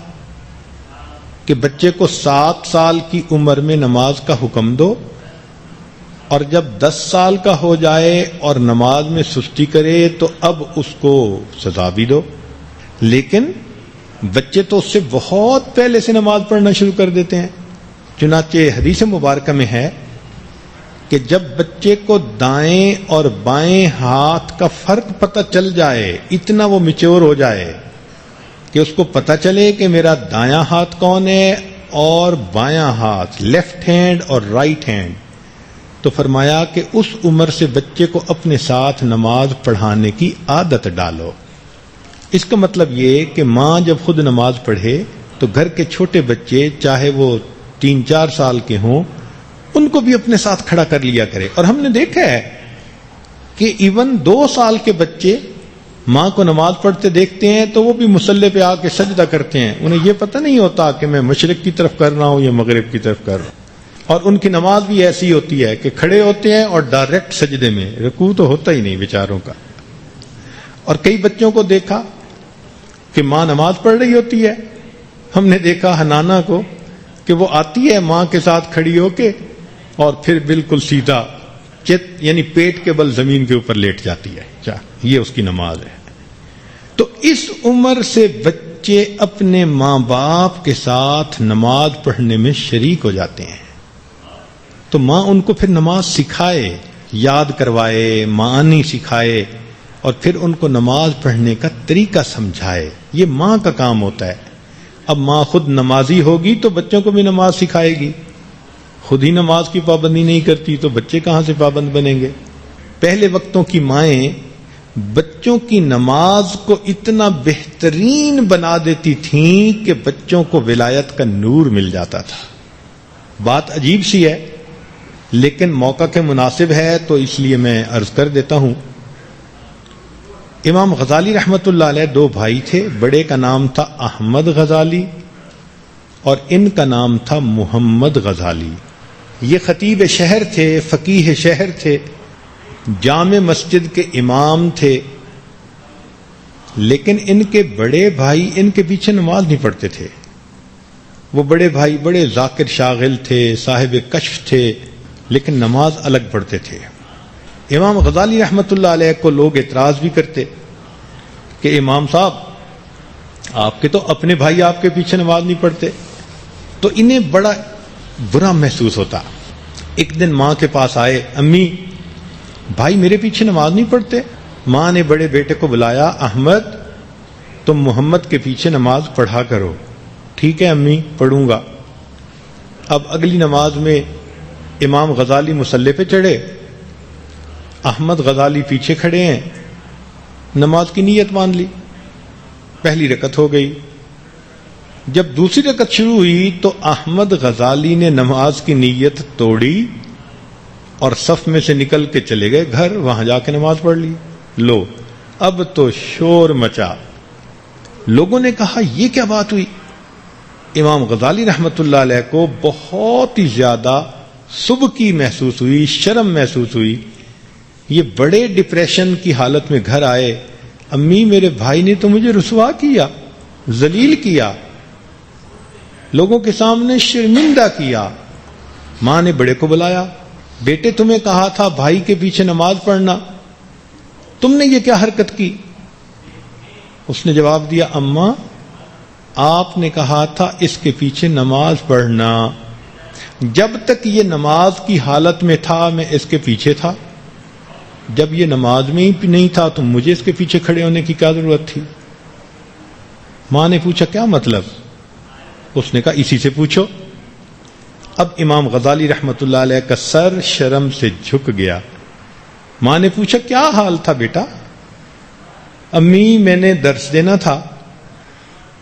کہ بچے کو 7 سال کی عمر میں نماز کا حکم دو، اور جب 10 سال کا ہو جائے اور نماز میں سستی کرے تو اب اس کو سزا بھی دو۔ لیکن بچے تو اس سے بہت پہلے سے نماز پڑھنا شروع کر دیتے ہیں۔ چنانچہ حدیث مبارکہ میں ہے کہ جب بچے کو دائیں اور بائیں ہاتھ کا فرق پتہ چل جائے، اتنا وہ میچور ہو جائے کہ اس کو پتہ چلے کہ میرا دایاں ہاتھ کون ہے اور بایاں ہاتھ، لیفٹ ہینڈ اور رائٹ ہینڈ، تو فرمایا کہ اس عمر سے بچے کو اپنے ساتھ نماز پڑھانے کی عادت ڈالو۔ اس کا مطلب یہ کہ ماں جب خود نماز پڑھے تو گھر کے چھوٹے بچے چاہے وہ 3-4 سال کے ہوں ان کو بھی اپنے ساتھ کھڑا کر لیا کرے۔ اور ہم نے دیکھا ہے کہ ایون 2 سال کے بچے ماں کو نماز پڑھتے دیکھتے ہیں تو وہ بھی مصلی پہ آ کے سجدہ کرتے ہیں، انہیں یہ پتہ نہیں ہوتا کہ میں مشرق کی طرف کر رہا ہوں یا مغرب کی طرف کر رہا ہوں۔ اور ان کی نماز بھی ایسی ہوتی ہے کہ کھڑے ہوتے ہیں اور ڈائریکٹ سجدے میں، رکوع تو ہوتا ہی نہیں بیچاروں کا۔ اور کئی بچوں کو دیکھا کہ ماں نماز پڑھ رہی ہوتی ہے، ہم نے دیکھا حنانہ کو کہ وہ آتی ہے ماں کے ساتھ کھڑی ہو کے اور پھر بالکل سیدھا یعنی پیٹ کے بل زمین کے اوپر لیٹ جاتی ہے، یہ اس کی نماز ہے۔ تو اس عمر سے بچے اپنے ماں باپ کے ساتھ نماز پڑھنے میں شریک ہو جاتے ہیں، تو ماں ان کو پھر نماز سکھائے، یاد کروائے، معانی سکھائے، اور پھر ان کو نماز پڑھنے کا طریقہ سمجھائے۔ یہ ماں کا کام ہوتا ہے۔ اب ماں خود نمازی ہوگی تو بچوں کو بھی نماز سکھائے گی، خود ہی نماز کی پابندی نہیں کرتی تو بچے کہاں سے پابند بنیں گے؟ پہلے وقتوں کی مائیں بچوں کی نماز کو اتنا بہترین بنا دیتی تھیں کہ بچوں کو ولایت کا نور مل جاتا تھا۔ بات عجیب سی ہے لیکن موقع کے مناسب ہے تو اس لیے میں عرض کر دیتا ہوں۔ امام غزالی رحمت اللہ علیہ 2 بھائی تھے، بڑے کا نام تھا احمد غزالی اور ان کا نام تھا محمد غزالی۔ یہ خطیب شہر تھے، فقیہ شہر تھے، جامع مسجد کے امام تھے، لیکن ان کے بڑے بھائی ان کے پیچھے نماز نہیں پڑھتے تھے۔ وہ بڑے بھائی بڑے ذاکر شاغل تھے، صاحب کشف تھے، لیکن نماز الگ پڑھتے تھے۔ امام غزالی رحمت اللہ علیہ کو لوگ اعتراض بھی کرتے، کہ امام صاحب آپ کے تو اپنے بھائی آپ کے پیچھے نماز نہیں پڑھتے. تو انہیں بڑا برا محسوس ہوتا. ایک دن ماں کے پاس آئے, امی بھائی میرے پیچھے نماز نہیں پڑھتے. ماں نے بڑے بیٹے کو بلایا, احمد تم محمد کے پیچھے نماز پڑھا کرو. ٹھیک ہے امی, پڑھوں گا. اب اگلی نماز میں امام غزالی مصلی پہ چڑھے, احمد غزالی پیچھے کھڑے ہیں, نماز کی نیت مان لی, پہلی رکعت ہو گئی. جب دوسری رکعت شروع ہوئی تو احمد غزالی نے نماز کی نیت توڑی اور صف میں سے نکل کے چلے گئے گھر, وہاں جا کے نماز پڑھ لی. لو اب تو شور مچا. لوگوں نے کہا یہ کیا بات ہوئی؟ امام غزالی رحمت اللہ علیہ کو بہت ہی زیادہ سبکی محسوس ہوئی, شرم محسوس ہوئی. یہ بڑے ڈپریشن کی حالت میں گھر آئے, امی میرے بھائی نے تو مجھے رسوا کیا, ذلیل کیا, لوگوں کے سامنے شرمندہ کیا. ماں نے بڑے کو بلایا, بیٹے تمہیں کہا تھا بھائی کے پیچھے نماز پڑھنا, تم نے یہ کیا حرکت کی؟ اس نے جواب دیا, اماں آپ نے کہا تھا اس کے پیچھے نماز پڑھنا, جب تک یہ نماز کی حالت میں تھا میں اس کے پیچھے تھا, جب یہ نماز میں ہی نہیں تھا تو مجھے اس کے پیچھے کھڑے ہونے کی کیا ضرورت تھی؟ ماں نے پوچھا کیا مطلب؟ اس نے کہا اسی سے پوچھو. اب امام غزالی رحمت اللہ علیہ کا سر شرم سے جھک گیا. ماں نے پوچھا کیا حال تھا بیٹا؟ امی میں نے درس دینا تھا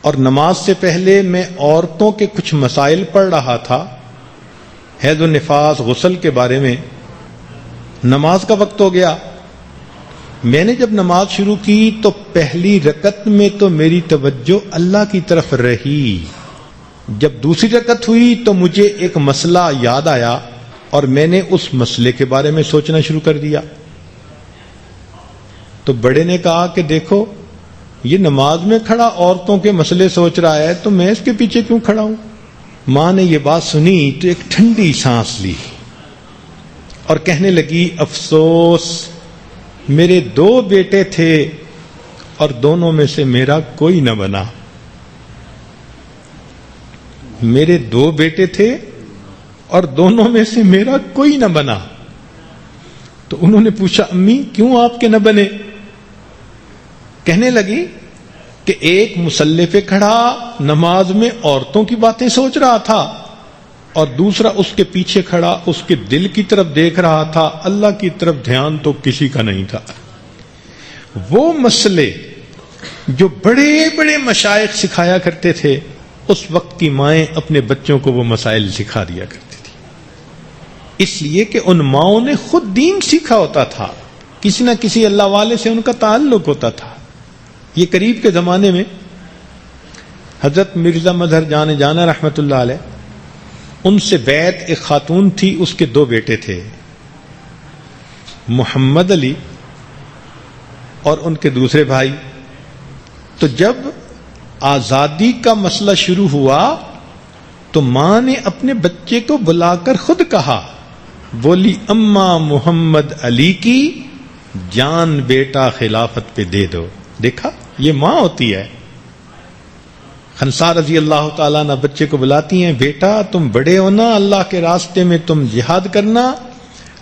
اور نماز سے پہلے میں عورتوں کے کچھ مسائل پڑھ رہا تھا, حیض و نفاس, غسل کے بارے میں. نماز کا وقت ہو گیا. میں نے جب نماز شروع کی تو پہلی رکعت میں تو میری توجہ اللہ کی طرف رہی. جب دوسری رکعت ہوئی تو مجھے ایک مسئلہ یاد آیا اور میں نے اس مسئلے کے بارے میں سوچنا شروع کر دیا. تو بڑے نے کہا کہ دیکھو یہ نماز میں کھڑا عورتوں کے مسئلے سوچ رہا ہے تو میں اس کے پیچھے کیوں کھڑا ہوں؟ ماں نے یہ بات سنی تو ایک ٹھنڈی سانس لی اور کہنے لگی, افسوس میرے 2 بیٹے تھے اور دونوں میں سے میرا کوئی نہ بنا. میرے 2 بیٹے تھے اور دونوں میں سے میرا کوئی نہ بنا. تو انہوں نے پوچھا امی کیوں آپ کے نہ بنے؟ کہنے لگی کہ ایک مصلی پہ کھڑا نماز میں عورتوں کی باتیں سوچ رہا تھا اور دوسرا اس کے پیچھے کھڑا اس کے دل کی طرف دیکھ رہا تھا, اللہ کی طرف دھیان تو کسی کا نہیں تھا. وہ مسئلے جو بڑے بڑے مشائخ سکھایا کرتے تھے, اس وقت کی مائیں اپنے بچوں کو وہ مسائل سکھا دیا کرتی تھی, اس لیے کہ ان ماؤں نے خود دین سیکھا ہوتا تھا, کسی نہ کسی اللہ والے سے ان کا تعلق ہوتا تھا. یہ قریب کے زمانے میں حضرت مرزا مظہر جان جانا رحمت اللہ علیہ, ان سے بیعت ایک خاتون تھی, اس کے 2 بیٹے تھے, محمد علی اور ان کے دوسرے بھائی. تو جب آزادی کا مسئلہ شروع ہوا تو ماں نے اپنے بچے کو بلا کر خود کہا, بولی اماں محمد علی کی جان بیٹا خلافت پہ دے دو. دیکھا یہ ماں ہوتی ہے. خنسا رضی اللہ تعالیٰ عنہ بچے کو بلاتی ہیں, بیٹا تم بڑے ہو نا, اللہ کے راستے میں تم جہاد کرنا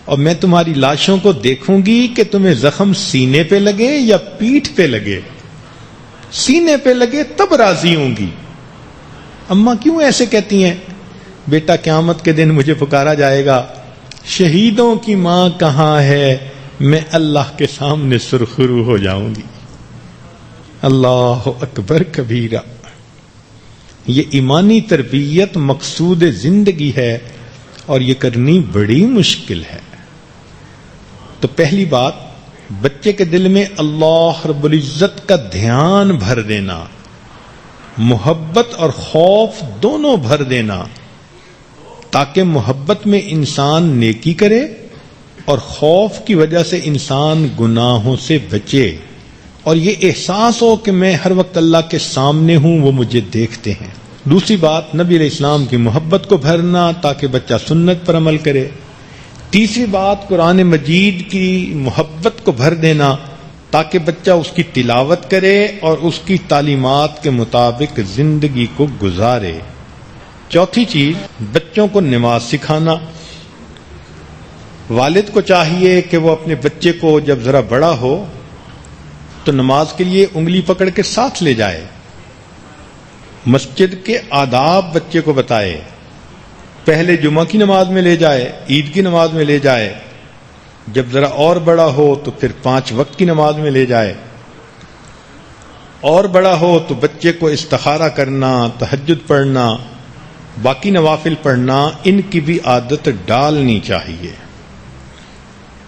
اور میں تمہاری لاشوں کو دیکھوں گی کہ تمہیں زخم سینے پہ لگے یا پیٹھ پہ لگے. سینے پہ لگے تب راضی ہوں گی. اماں کیوں ایسے کہتی ہیں؟ بیٹا قیامت کے دن مجھے پکارا جائے گا, شہیدوں کی ماں کہاں ہے, میں اللہ کے سامنے سرخرو ہو جاؤں گی. اللہ اکبر کبیرہ. یہ ایمانی تربیت مقصود زندگی ہے اور یہ کرنی بڑی مشکل ہے. تو پہلی بات, بچے کے دل میں اللہ رب العزت کا دھیان بھر دینا, محبت اور خوف دونوں بھر دینا, تاکہ محبت میں انسان نیکی کرے اور خوف کی وجہ سے انسان گناہوں سے بچے, اور یہ احساس ہو کہ میں ہر وقت اللہ کے سامنے ہوں, وہ مجھے دیکھتے ہیں. دوسری بات, نبی علیہ السلام کی محبت کو بھرنا تاکہ بچہ سنت پر عمل کرے. تیسری بات, قرآن مجید کی محبت کو بھر دینا تاکہ بچہ اس کی تلاوت کرے اور اس کی تعلیمات کے مطابق زندگی کو گزارے۔ چوتھی چیز، بچوں کو نماز سکھانا۔ والد کو چاہیے کہ وہ اپنے بچے کو جب ذرا بڑا ہو تو نماز کے لیے انگلی پکڑ کے ساتھ لے جائے، مسجد کے آداب بچے کو بتائے، پہلے جمعہ کی نماز میں لے جائے، عید کی نماز میں لے جائے، جب ذرا اور بڑا ہو تو پھر 5 وقت کی نماز میں لے جائے، اور بڑا ہو تو بچے کو استخارہ کرنا، تہجد پڑھنا، باقی نوافل پڑھنا، ان کی بھی عادت ڈالنی چاہیے۔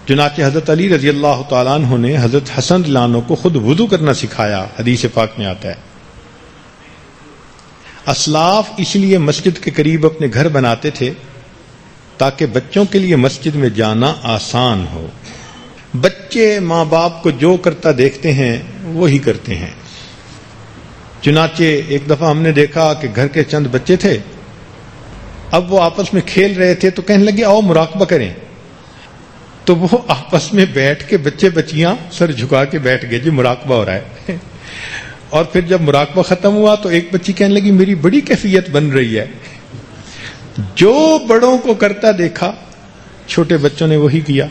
چنانچہ حضرت علی رضی اللہ تعالیٰ عنہ نے حضرت حسن رضی اللہ عنہ کو خود وضو کرنا سکھایا، حدیث پاک میں آتا ہے۔ اسلاف اس لیے مسجد کے قریب اپنے گھر بناتے تھے تاکہ بچوں کے لیے مسجد میں جانا آسان ہو۔ بچے ماں باپ کو جو کرتا دیکھتے ہیں وہی کرتے ہیں۔ چنانچہ ایک دفعہ ہم نے دیکھا کہ گھر کے چند بچے تھے، اب وہ آپس میں کھیل رہے تھے تو کہنے لگے آؤ مراقبہ کریں، تو وہ آپس میں بیٹھ کے بچے بچیاں سر جھکا کے بیٹھ گئے، جی مراقبہ ہو رہا ہے۔ اور پھر جب مراقبہ ختم ہوا تو ایک بچی کہنے لگی میری بڑی کیفیت بن رہی ہے۔ جو بڑوں کو کرتا دیکھا چھوٹے بچوں نے وہی کیا۔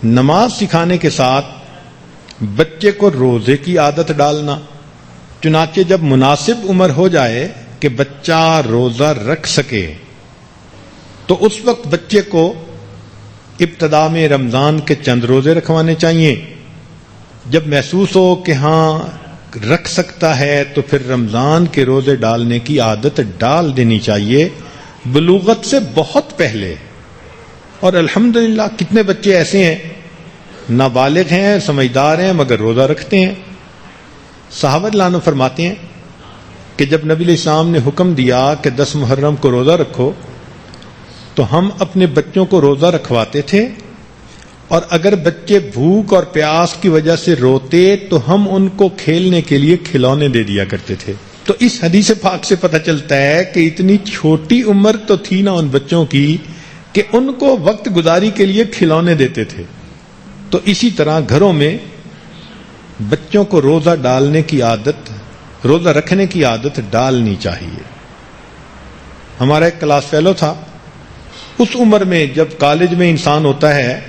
نماز سکھانے کے ساتھ بچے کو روزے کی عادت ڈالنا۔ چنانچہ جب مناسب عمر ہو جائے کہ بچہ روزہ رکھ سکے تو اس وقت بچے کو ابتدا میں رمضان کے چند روزے رکھوانے چاہیے۔ جب محسوس ہو کہ ہاں رکھ سکتا ہے تو پھر رمضان کے روزے ڈالنے کی عادت ڈال دینی چاہیے بلوغت سے بہت پہلے۔ اور الحمدللہ کتنے بچے ایسے ہیں نابالغ ہیں، سمجھدار ہیں، مگر روزہ رکھتے ہیں۔ صحابہ رضی اللہ عنہم فرماتے ہیں کہ جب نبی علیہ السلام نے حکم دیا کہ 10 محرم کو روزہ رکھو تو ہم اپنے بچوں کو روزہ رکھواتے تھے، اور اگر بچے بھوک اور پیاس کی وجہ سے روتے تو ہم ان کو کھیلنے کے لیے کھلونے دے دیا کرتے تھے۔ تو اس حدیث پاک سے پتہ چلتا ہے کہ اتنی چھوٹی عمر تو تھی نا ان بچوں کی کہ ان کو وقت گزاری کے لیے کھلونے دیتے تھے۔ تو اسی طرح گھروں میں بچوں کو روزہ ڈالنے کی عادت، روزہ رکھنے کی عادت ڈالنی چاہیے۔ ہمارا ایک کلاس فیلو تھا، اس عمر میں جب کالج میں انسان ہوتا ہے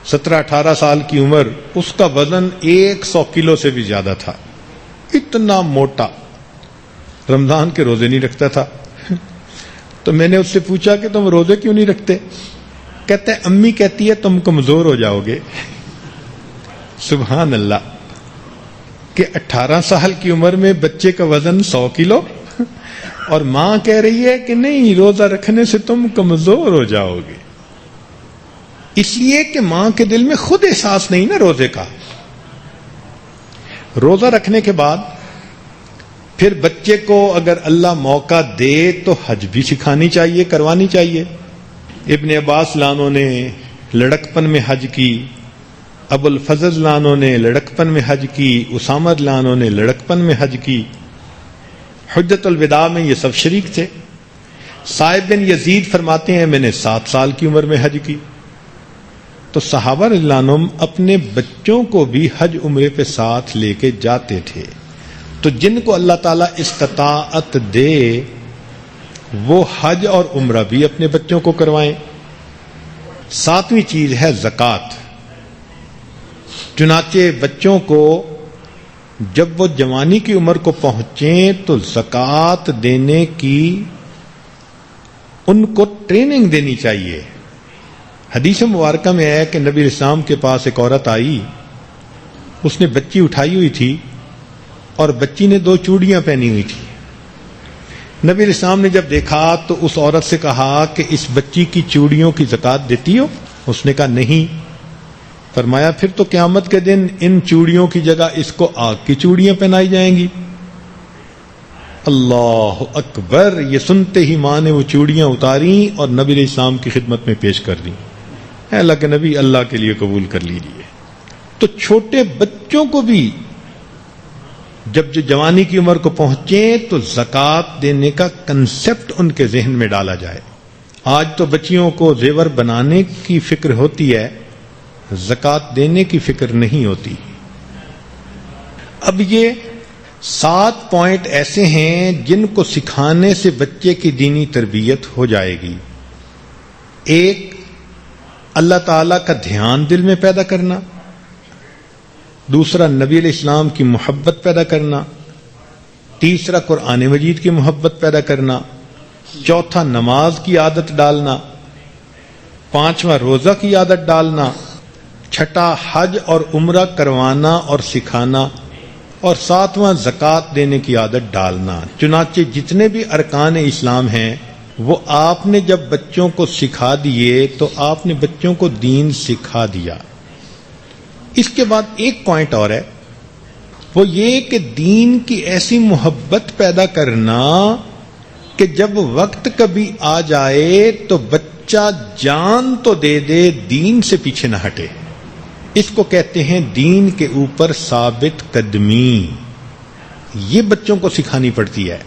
17-18 سال کی عمر، اس کا وزن 100 کلو سے بھی زیادہ تھا، اتنا موٹا، رمضان کے روزے نہیں رکھتا تھا۔ تو میں نے اس سے پوچھا کہ تم روزے کیوں نہیں رکھتے؟ کہتے ہیں امی کہتی ہے تم کمزور ہو جاؤ گے۔ سبحان اللہ، کہ 18 سال کی عمر میں بچے کا وزن 100 کلو اور ماں کہہ رہی ہے کہ نہیں روزہ رکھنے سے تم کمزور ہو جاؤ گے۔ اس لیے کہ ماں کے دل میں خود احساس نہیں نا روزے کا۔ روزہ رکھنے کے بعد پھر بچے کو اگر اللہ موقع دے تو حج بھی سکھانی چاہیے، کروانی چاہیے۔ ابن عباس لانوں نے لڑکپن میں حج کی، ابو الفضل لانوں نے لڑکپن میں حج کی، اسامہ لانوں نے لڑکپن میں حج کی۔ حجت الوداع میں یہ سب شریک تھے۔ صائب بن یزید فرماتے ہیں میں نے 7 سال کی عمر میں حج کی۔ تو صحابہ رضی اللہ عنہم اپنے بچوں کو بھی حج عمرے پہ ساتھ لے کے جاتے تھے۔ تو جن کو اللہ تعالیٰ استطاعت دے وہ حج اور عمرہ بھی اپنے بچوں کو کروائیں۔ 7ویں چیز ہے زکوٰۃ۔ چنانچہ بچوں کو جب وہ جوانی کی عمر کو پہنچیں تو زکوٰۃ دینے کی ان کو ٹریننگ دینی چاہیے۔ حدیث مبارکہ میں ہے کہ نبی اسلام کے پاس ایک عورت آئی، اس نے بچی اٹھائی ہوئی تھی اور بچی نے 2 چوڑیاں پہنی ہوئی تھی۔ نبی اسلام نے جب دیکھا تو اس عورت سے کہا کہ اس بچی کی چوڑیوں کی زکوٰۃ دیتی ہو؟ اس نے کہا نہیں۔ فرمایا پھر تو قیامت کے دن ان چوڑیوں کی جگہ اس کو آگ کی چوڑیاں پہنائی جائیں گی۔ اللہ اکبر! یہ سنتے ہی ماں نے وہ چوڑیاں اتاری اور نبی علیہ السلام کی خدمت میں پیش کر دیں۔ اے اللہ کے نبی، اللہ کے لیے قبول کر لیجیے۔ تو چھوٹے بچوں کو بھی جب جو جوانی کی عمر کو پہنچیں تو زکوٰۃ دینے کا کنسپٹ ان کے ذہن میں ڈالا جائے۔ آج تو بچیوں کو زیور بنانے کی فکر ہوتی ہے زکوٰۃ دینے کی فکر نہیں ہوتی۔ اب یہ 7 پوائنٹ ایسے ہیں جن کو سکھانے سے بچے کی دینی تربیت ہو جائے گی۔ 1، اللہ تعالیٰ کا دھیان دل میں پیدا کرنا۔ 2، نبی علیہ السلام کی محبت پیدا کرنا۔ 3، قرآن مجید کی محبت پیدا کرنا۔ 4، نماز کی عادت ڈالنا۔ 5، روزہ کی عادت ڈالنا۔ 6، حج اور عمرہ کروانا اور سکھانا۔ اور 7واں زکوٰۃ دینے کی عادت ڈالنا۔ چنانچہ جتنے بھی ارکان اسلام ہیں وہ آپ نے جب بچوں کو سکھا دیے تو آپ نے بچوں کو دین سکھا دیا۔ اس کے بعد ایک پوائنٹ اور ہے، وہ یہ کہ دین کی ایسی محبت پیدا کرنا کہ جب وقت کبھی آ جائے تو بچہ جان تو دے دے، دین سے پیچھے نہ ہٹے۔ اس کو کہتے ہیں دین کے اوپر ثابت قدمی۔ یہ بچوں کو سکھانی پڑتی ہے،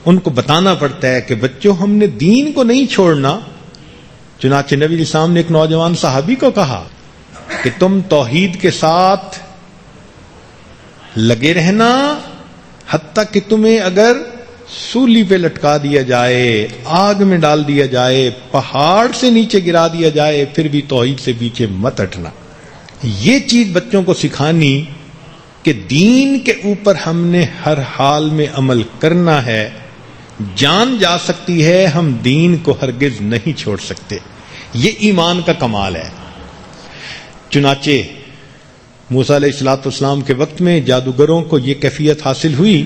ان کو بتانا پڑتا ہے کہ بچوں ہم نے دین کو نہیں چھوڑنا۔ چنانچہ نبی علیہ السلام نے ایک نوجوان صحابی کو کہا کہ تم توحید کے ساتھ لگے رہنا، حتیٰ کہ تمہیں اگر سولی پہ لٹکا دیا جائے، آگ میں ڈال دیا جائے، پہاڑ سے نیچے گرا دیا جائے، پھر بھی توحید سے پیچھے مت ہٹنا۔ یہ چیز بچوں کو سکھانی کہ دین کے اوپر ہم نے ہر حال میں عمل کرنا ہے۔ جان جا سکتی ہے، ہم دین کو ہرگز نہیں چھوڑ سکتے۔ یہ ایمان کا کمال ہے۔ چنانچہ موسیٰ علیہ السلام کے وقت میں جادوگروں کو یہ کیفیت حاصل ہوئی۔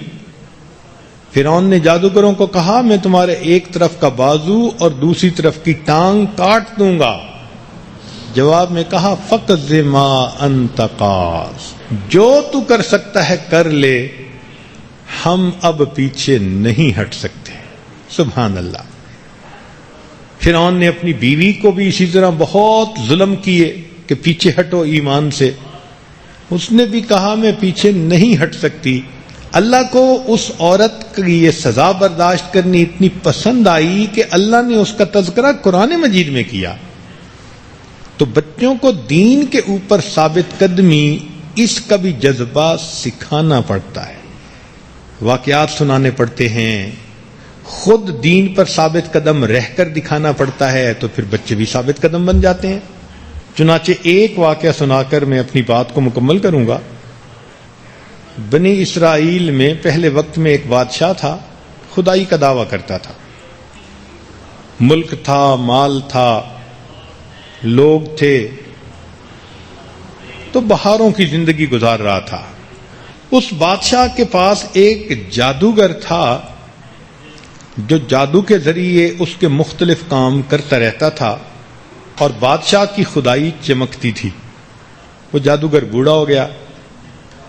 فرعون نے جادوگروں کو کہا میں تمہارے ایک طرف کا بازو اور دوسری طرف کی ٹانگ کاٹ دوں گا۔ جواب میں کہا فقض ما انت قاض، جو تو کر سکتا ہے کر لے، ہم اب پیچھے نہیں ہٹ سکتے۔ سبحان اللہ۔ فرعون نے اپنی بیوی کو بھی اسی طرح بہت ظلم کیے کہ پیچھے ہٹو ایمان سے، اس نے بھی کہا میں پیچھے نہیں ہٹ سکتی۔ اللہ کو اس عورت کی یہ سزا برداشت کرنی اتنی پسند آئی کہ اللہ نے اس کا تذکرہ قرآن مجید میں کیا۔ تو بچوں کو دین کے اوپر ثابت قدمی، اس کا بھی جذبہ سکھانا پڑتا ہے، واقعات سنانے پڑتے ہیں، خود دین پر ثابت قدم رہ کر دکھانا پڑتا ہے، تو پھر بچے بھی ثابت قدم بن جاتے ہیں۔ چنانچہ ایک واقعہ سنا کر میں اپنی بات کو مکمل کروں گا۔ بنی اسرائیل میں پہلے وقت میں ایک بادشاہ تھا، خدائی کا دعویٰ کرتا تھا، ملک تھا، مال تھا، لوگ تھے، تو بہاروں کی زندگی گزار رہا تھا۔ اس بادشاہ کے پاس ایک جادوگر تھا جو جادو کے ذریعے اس کے مختلف کام کرتا رہتا تھا، اور بادشاہ کی خدائی چمکتی تھی۔ وہ جادوگر بوڑھا ہو گیا۔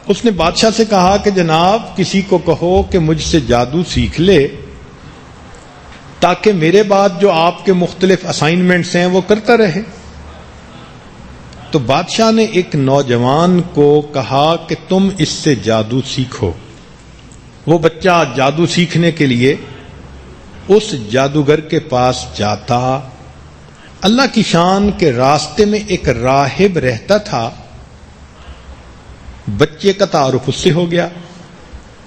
اس نے بادشاہ سے کہا کہ جناب کسی کو کہو کہ مجھ سے جادو سیکھ لے تاکہ میرے بعد جو آپ کے مختلف اسائنمنٹس ہیں وہ کرتا رہے۔ تو بادشاہ نے ایک نوجوان کو کہا کہ تم اس سے جادو سیکھو۔ وہ بچہ جادو سیکھنے کے لیے اس جادوگر کے پاس جاتا۔ اللہ کی شان کے راستے میں ایک راہب رہتا تھا، بچے کا تعارف اس سے ہو گیا۔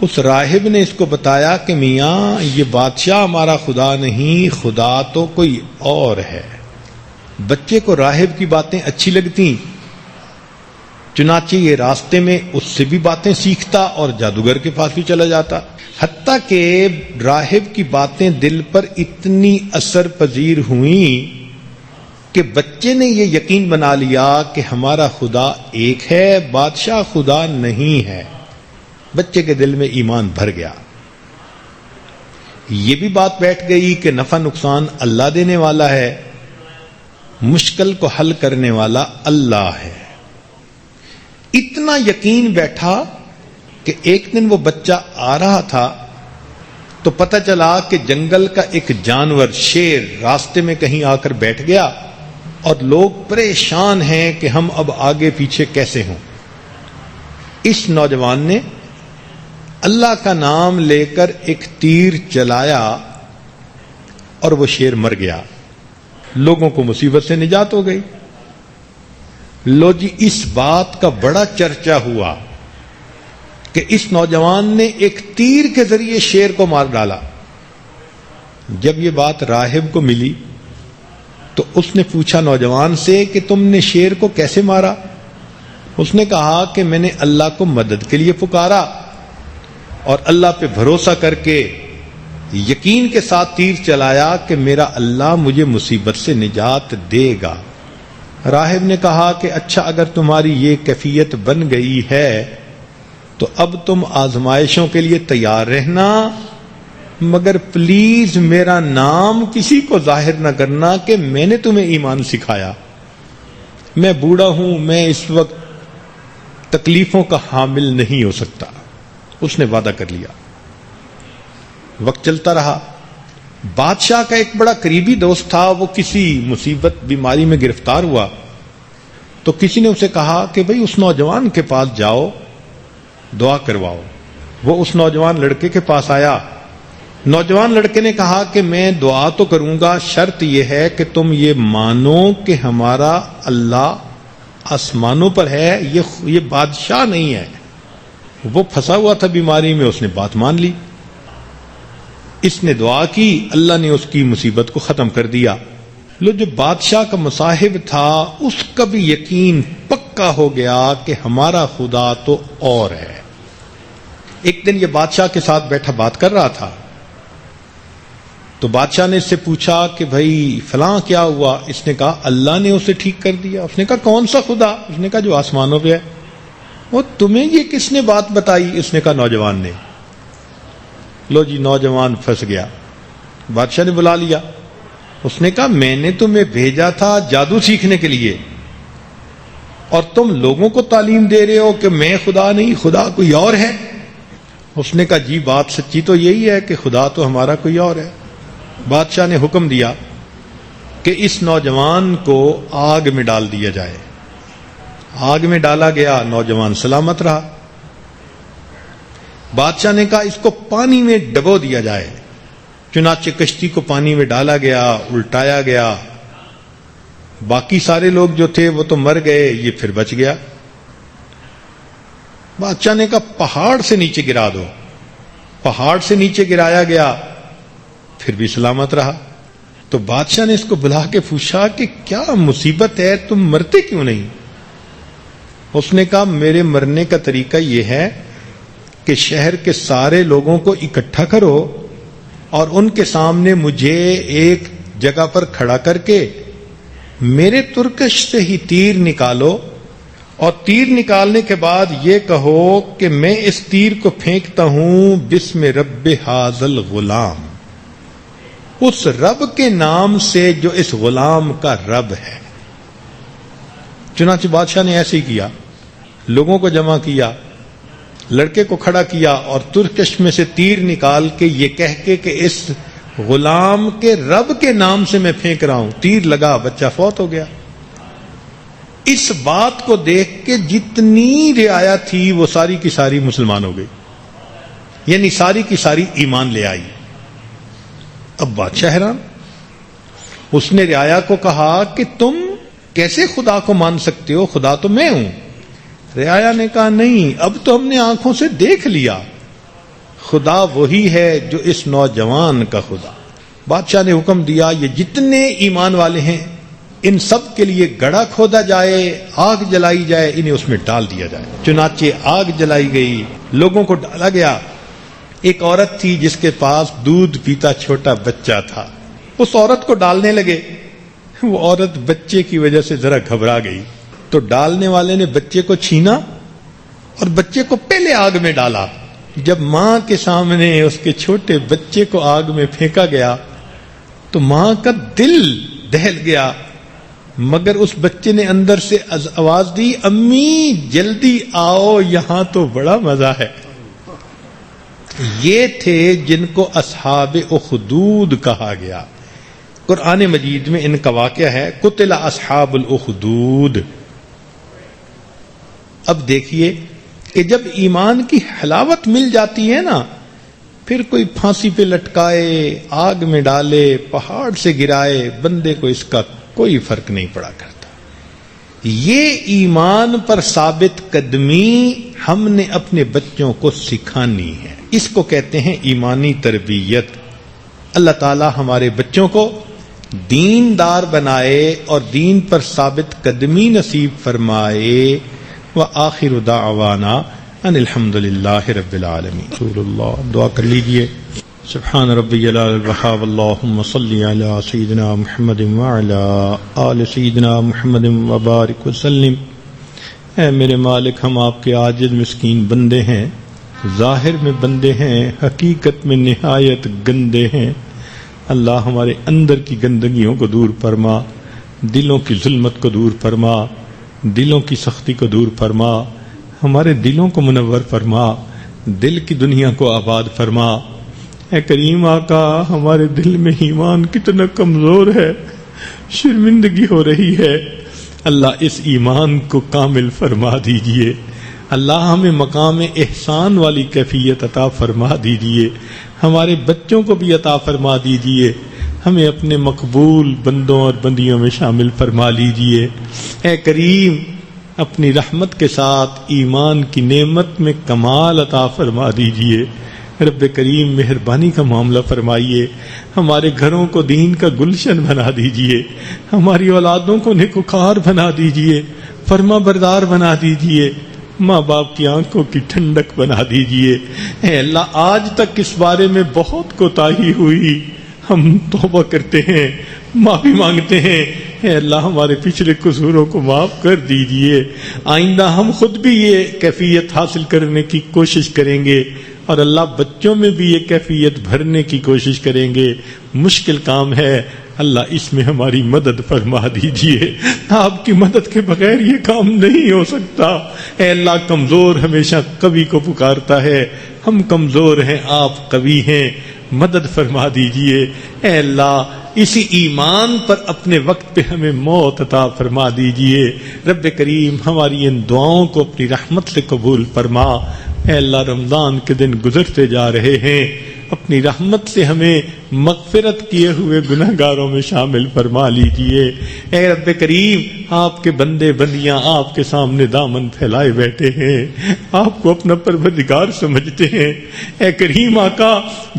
اس راہب نے اس کو بتایا کہ میاں یہ بادشاہ ہمارا خدا نہیں، خدا تو کوئی اور ہے۔ بچے کو راہب کی باتیں اچھی لگتیں، چنانچہ یہ راستے میں اس سے بھی باتیں سیکھتا اور جادوگر کے پاس بھی چلا جاتا، حتیٰ کہ راہب کی باتیں دل پر اتنی اثر پذیر ہوئیں کہ بچے نے یہ یقین بنا لیا کہ ہمارا خدا ایک ہے، بادشاہ خدا نہیں ہے۔ بچے کے دل میں ایمان بھر گیا۔ یہ بھی بات بیٹھ گئی کہ نفع نقصان اللہ دینے والا ہے، مشکل کو حل کرنے والا اللہ ہے۔ اتنا یقین بیٹھا کہ ایک دن وہ بچہ آ رہا تھا تو پتہ چلا کہ جنگل کا ایک جانور شیر راستے میں کہیں آ کر بیٹھ گیا اور لوگ پریشان ہیں کہ ہم اب آگے پیچھے کیسے ہوں۔ اس نوجوان نے اللہ کا نام لے کر ایک تیر چلایا اور وہ شیر مر گیا، لوگوں کو مصیبت سے نجات ہو گئی۔ لو جی اس بات کا بڑا چرچا ہوا کہ اس نوجوان نے ایک تیر کے ذریعے شیر کو مار ڈالا. جب یہ بات راہب کو ملی تو اس نے پوچھا نوجوان سے کہ تم نے شیر کو کیسے مارا؟ اس نے کہا کہ میں نے اللہ کو مدد کے لیے پکارا اور اللہ پہ بھروسہ کر کے یقین کے ساتھ تیر چلایا کہ میرا اللہ مجھے مصیبت سے نجات دے گا. راہب نے کہا کہ اچھا اگر تمہاری یہ کیفیت بن گئی ہے تو اب تم آزمائشوں کے لیے تیار رہنا، مگر پلیز میرا نام کسی کو ظاہر نہ کرنا کہ میں نے تمہیں ایمان سکھایا. میں بوڑھا ہوں، میں اس وقت تکلیفوں کا حامل نہیں ہو سکتا. اس نے وعدہ کر لیا. وقت چلتا رہا. بادشاہ کا ایک بڑا قریبی دوست تھا، وہ کسی مصیبت بیماری میں گرفتار ہوا تو کسی نے اسے کہا کہ بھئی اس نوجوان کے پاس جاؤ، دعا کرواؤ. وہ اس نوجوان لڑکے کے پاس آیا. نوجوان لڑکے نے کہا کہ میں دعا تو کروں گا، شرط یہ ہے کہ تم یہ مانو کہ ہمارا اللہ آسمانوں پر ہے، یہ بادشاہ نہیں ہے. وہ پھنسا ہوا تھا بیماری میں، اس نے بات مان لی. اس نے دعا کی، اللہ نے اس کی مصیبت کو ختم کر دیا. لو جو بادشاہ کا مصاحب تھا اس کا بھی یقین پکا ہو گیا کہ ہمارا خدا تو اور ہے. ایک دن یہ بادشاہ کے ساتھ بیٹھا بات کر رہا تھا تو بادشاہ نے اس سے پوچھا کہ بھائی فلاں کیا ہوا؟ اس نے کہا اللہ نے اسے ٹھیک کر دیا. اس نے کہا کون سا خدا؟ اس نے کہا جو آسمانوں پہ ہے. وہ تمہیں یہ کس نے بات بتائی؟ اس نے کہا نوجوان نے. لو جی نوجوان پھنس گیا. بادشاہ نے بلا لیا. اس نے کہا میں نے تمہیں بھیجا تھا جادو سیکھنے کے لیے اور تم لوگوں کو تعلیم دے رہے ہو کہ میں خدا نہیں، خدا کوئی اور ہے. اس نے کہا جی بات سچی تو یہی ہے کہ خدا تو ہمارا کوئی اور ہے. بادشاہ نے حکم دیا کہ اس نوجوان کو آگ میں ڈال دیا جائے. آگ میں ڈالا گیا، نوجوان سلامت رہا. بادشاہ نے کہا اس کو پانی میں ڈبو دیا جائے. چنانچہ کشتی کو پانی میں ڈالا گیا، الٹایا گیا. باقی سارے لوگ جو تھے وہ تو مر گئے، یہ پھر بچ گیا. بادشاہ نے کہا پہاڑ سے نیچے گرا دو. پہاڑ سے نیچے گرایا گیا، پھر بھی سلامت رہا. تو بادشاہ نے اس کو بلا کے پوچھا کہ کیا مصیبت ہے، تم مرتے کیوں نہیں؟ اس نے کہا میرے مرنے کا طریقہ یہ ہے کہ شہر کے سارے لوگوں کو اکٹھا کرو اور ان کے سامنے مجھے ایک جگہ پر کھڑا کر کے میرے ترکش سے ہی تیر نکالو اور تیر نکالنے کے بعد یہ کہو کہ میں اس تیر کو پھینکتا ہوں بسم رب ھذل غلام، اس رب کے نام سے جو اس غلام کا رب ہے. چنانچہ بادشاہ نے ایسے ہی کیا. لوگوں کو جمع کیا، لڑکے کو کھڑا کیا اور ترکش میں سے تیر نکال کے یہ کہہ کے کہ اس غلام کے رب کے نام سے میں پھینک رہا ہوں. تیر لگا، بچہ فوت ہو گیا. اس بات کو دیکھ کے جتنی رعایا تھی وہ ساری کی ساری مسلمان ہو گئی، یعنی ساری کی ساری ایمان لے آئی. اب بادشاہ حیران. اس نے رعایا کو کہا کہ تم کیسے خدا کو مان سکتے ہو؟ خدا تو میں ہوں. رعایا نے کہا نہیں، اب تو ہم نے آنکھوں سے دیکھ لیا، خدا وہی ہے جو اس نوجوان کا خدا. بادشاہ نے حکم دیا یہ جتنے ایمان والے ہیں ان سب کے لیے گڑھا کھودا جائے، آگ جلائی جائے، انہیں اس میں ڈال دیا جائے. چنانچہ آگ جلائی گئی، لوگوں کو ڈالا گیا. ایک عورت تھی جس کے پاس دودھ پیتا چھوٹا بچہ تھا، اس عورت کو ڈالنے لگے. وہ عورت بچے کی وجہ سے ذرا گھبرا گئی تو ڈالنے والے نے بچے کو چھینا اور بچے کو پہلے آگ میں ڈالا. جب ماں کے سامنے اس کے چھوٹے بچے کو آگ میں پھینکا گیا تو ماں کا دل دہل گیا، مگر اس بچے نے اندر سے آواز دی امی جلدی آؤ، یہاں تو بڑا مزہ ہے. یہ تھے جن کو اصحاب اخدود کہا گیا. قرآن مجید میں ان کا واقعہ ہے قتل اصحاب الاخدود. اب دیکھیے کہ جب ایمان کی حلاوت مل جاتی ہے نا، پھر کوئی پھانسی پہ لٹکائے، آگ میں ڈالے، پہاڑ سے گرائے، بندے کو اس کا کوئی فرق نہیں پڑا کرتا. یہ ایمان پر ثابت قدمی ہم نے اپنے بچوں کو سکھانی ہے. اس کو کہتے ہیں ایمانی تربیت. اللہ تعالی ہمارے بچوں کو دیندار بنائے اور دین پر ثابت قدمی نصیب فرمائے. وآخر دعوانا ان الحمد للہ رب العالمین. رسول اللہ دعا کر لیجئے. سبحان ربی الوہاب اللہم صلی علی سیدنا محمد وعلی آل سیدنا محمد وبارک وسلم. اے میرے مالک، ہم آپ کے عاجز مسکین بندے ہیں، ظاہر میں بندے ہیں، حقیقت میں نہایت گندے ہیں. اللہ ہمارے اندر کی گندگیوں کو دور فرما، دلوں کی ظلمت کو دور فرما، دلوں کی سختی کو دور فرما، ہمارے دلوں کو منور فرما، دل کی دنیا کو آباد فرما. اے کریم آقا، ہمارے دل میں ایمان کتنا کمزور ہے، شرمندگی ہو رہی ہے. اللہ اس ایمان کو کامل فرما دیجئے. اللہ ہمیں مقام احسان والی کیفیت عطا فرما دیجئے. ہمارے بچوں کو بھی عطا فرما دیجئے. ہمیں اپنے مقبول بندوں اور بندیوں میں شامل فرما لیجئے. اے کریم، اپنی رحمت کے ساتھ ایمان کی نعمت میں کمال عطا فرما دیجئے. رب کریم مہربانی کا معاملہ فرمائیے. ہمارے گھروں کو دین کا گلشن بنا دیجئے. ہماری اولادوں کو نیکوکار بنا دیجئے، فرما بردار بنا دیجئے، ماں باپ کی آنکھوں کی ٹھنڈک بنا دیجئے. اے اللہ، آج تک اس بارے میں بہت کوتاہی ہوئی، ہم توبہ کرتے ہیں، معافی مانگتے ہیں. اے اللہ، ہمارے پچھلے قصوروں کو معاف کر دیجئے. آئندہ ہم خود بھی یہ کیفیت حاصل کرنے کی کوشش کریں گے، اور اللہ بچوں میں بھی یہ کیفیت بھرنے کی کوشش کریں گے. مشکل کام ہے، اللہ اس میں ہماری مدد فرما دیجئے. آپ کی مدد کے بغیر یہ کام نہیں ہو سکتا. اے اللہ، کمزور ہمیشہ قوی کو پکارتا ہے، ہم کمزور ہیں، آپ قوی ہیں، مدد فرما دیجئے. اے اللہ، اسی ایمان پر اپنے وقت پہ ہمیں موت عطا فرما دیجئے. رب کریم، ہماری ان دعاؤں کو اپنی رحمت سے قبول فرما. اے اللہ، رمضان کے دن گزرتے جا رہے ہیں، اپنی رحمت سے ہمیں مغفرت کیے ہوئے گناہگاروں میں شامل فرما لیجئے. اے رب کریم، آپ کے بندے بندیاں آپ کے سامنے دامن پھیلائے بیٹھے ہیں، آپ کو اپنا پروردگار سمجھتے ہیں. اے کریم آقا،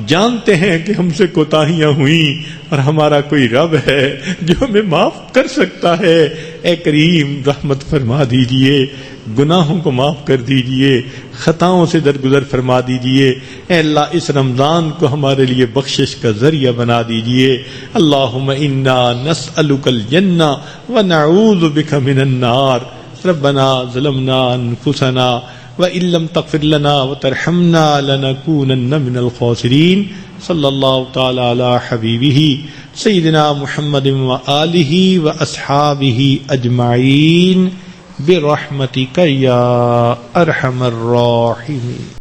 جانتے ہیں کہ ہم سے کوتاہیاں ہوئیں، اور ہمارا کوئی رب ہے جو ہمیں معاف کر سکتا ہے. اے کریم، رحمت فرما دیجئے، گناہوں کو معاف کر دیجئے، خطاؤں سے درگزر فرما دیجئے. اے اللہ، اس رمضان کو ہمارے لیے بخشش کا ذریعہ بنا دیجئے. اللہم انا نسألک الجنہ ونعوذ بک من النار. ربنا ظلمنا انفسنا وإن لم تغفر لنا وترحمنا لنكونن من الخاسرین. صلی اللہ تعالی علی حبیبہ سیدنا محمد وآلہ واصحابہ اجمعین برحمتک یا ارحم الراحمین.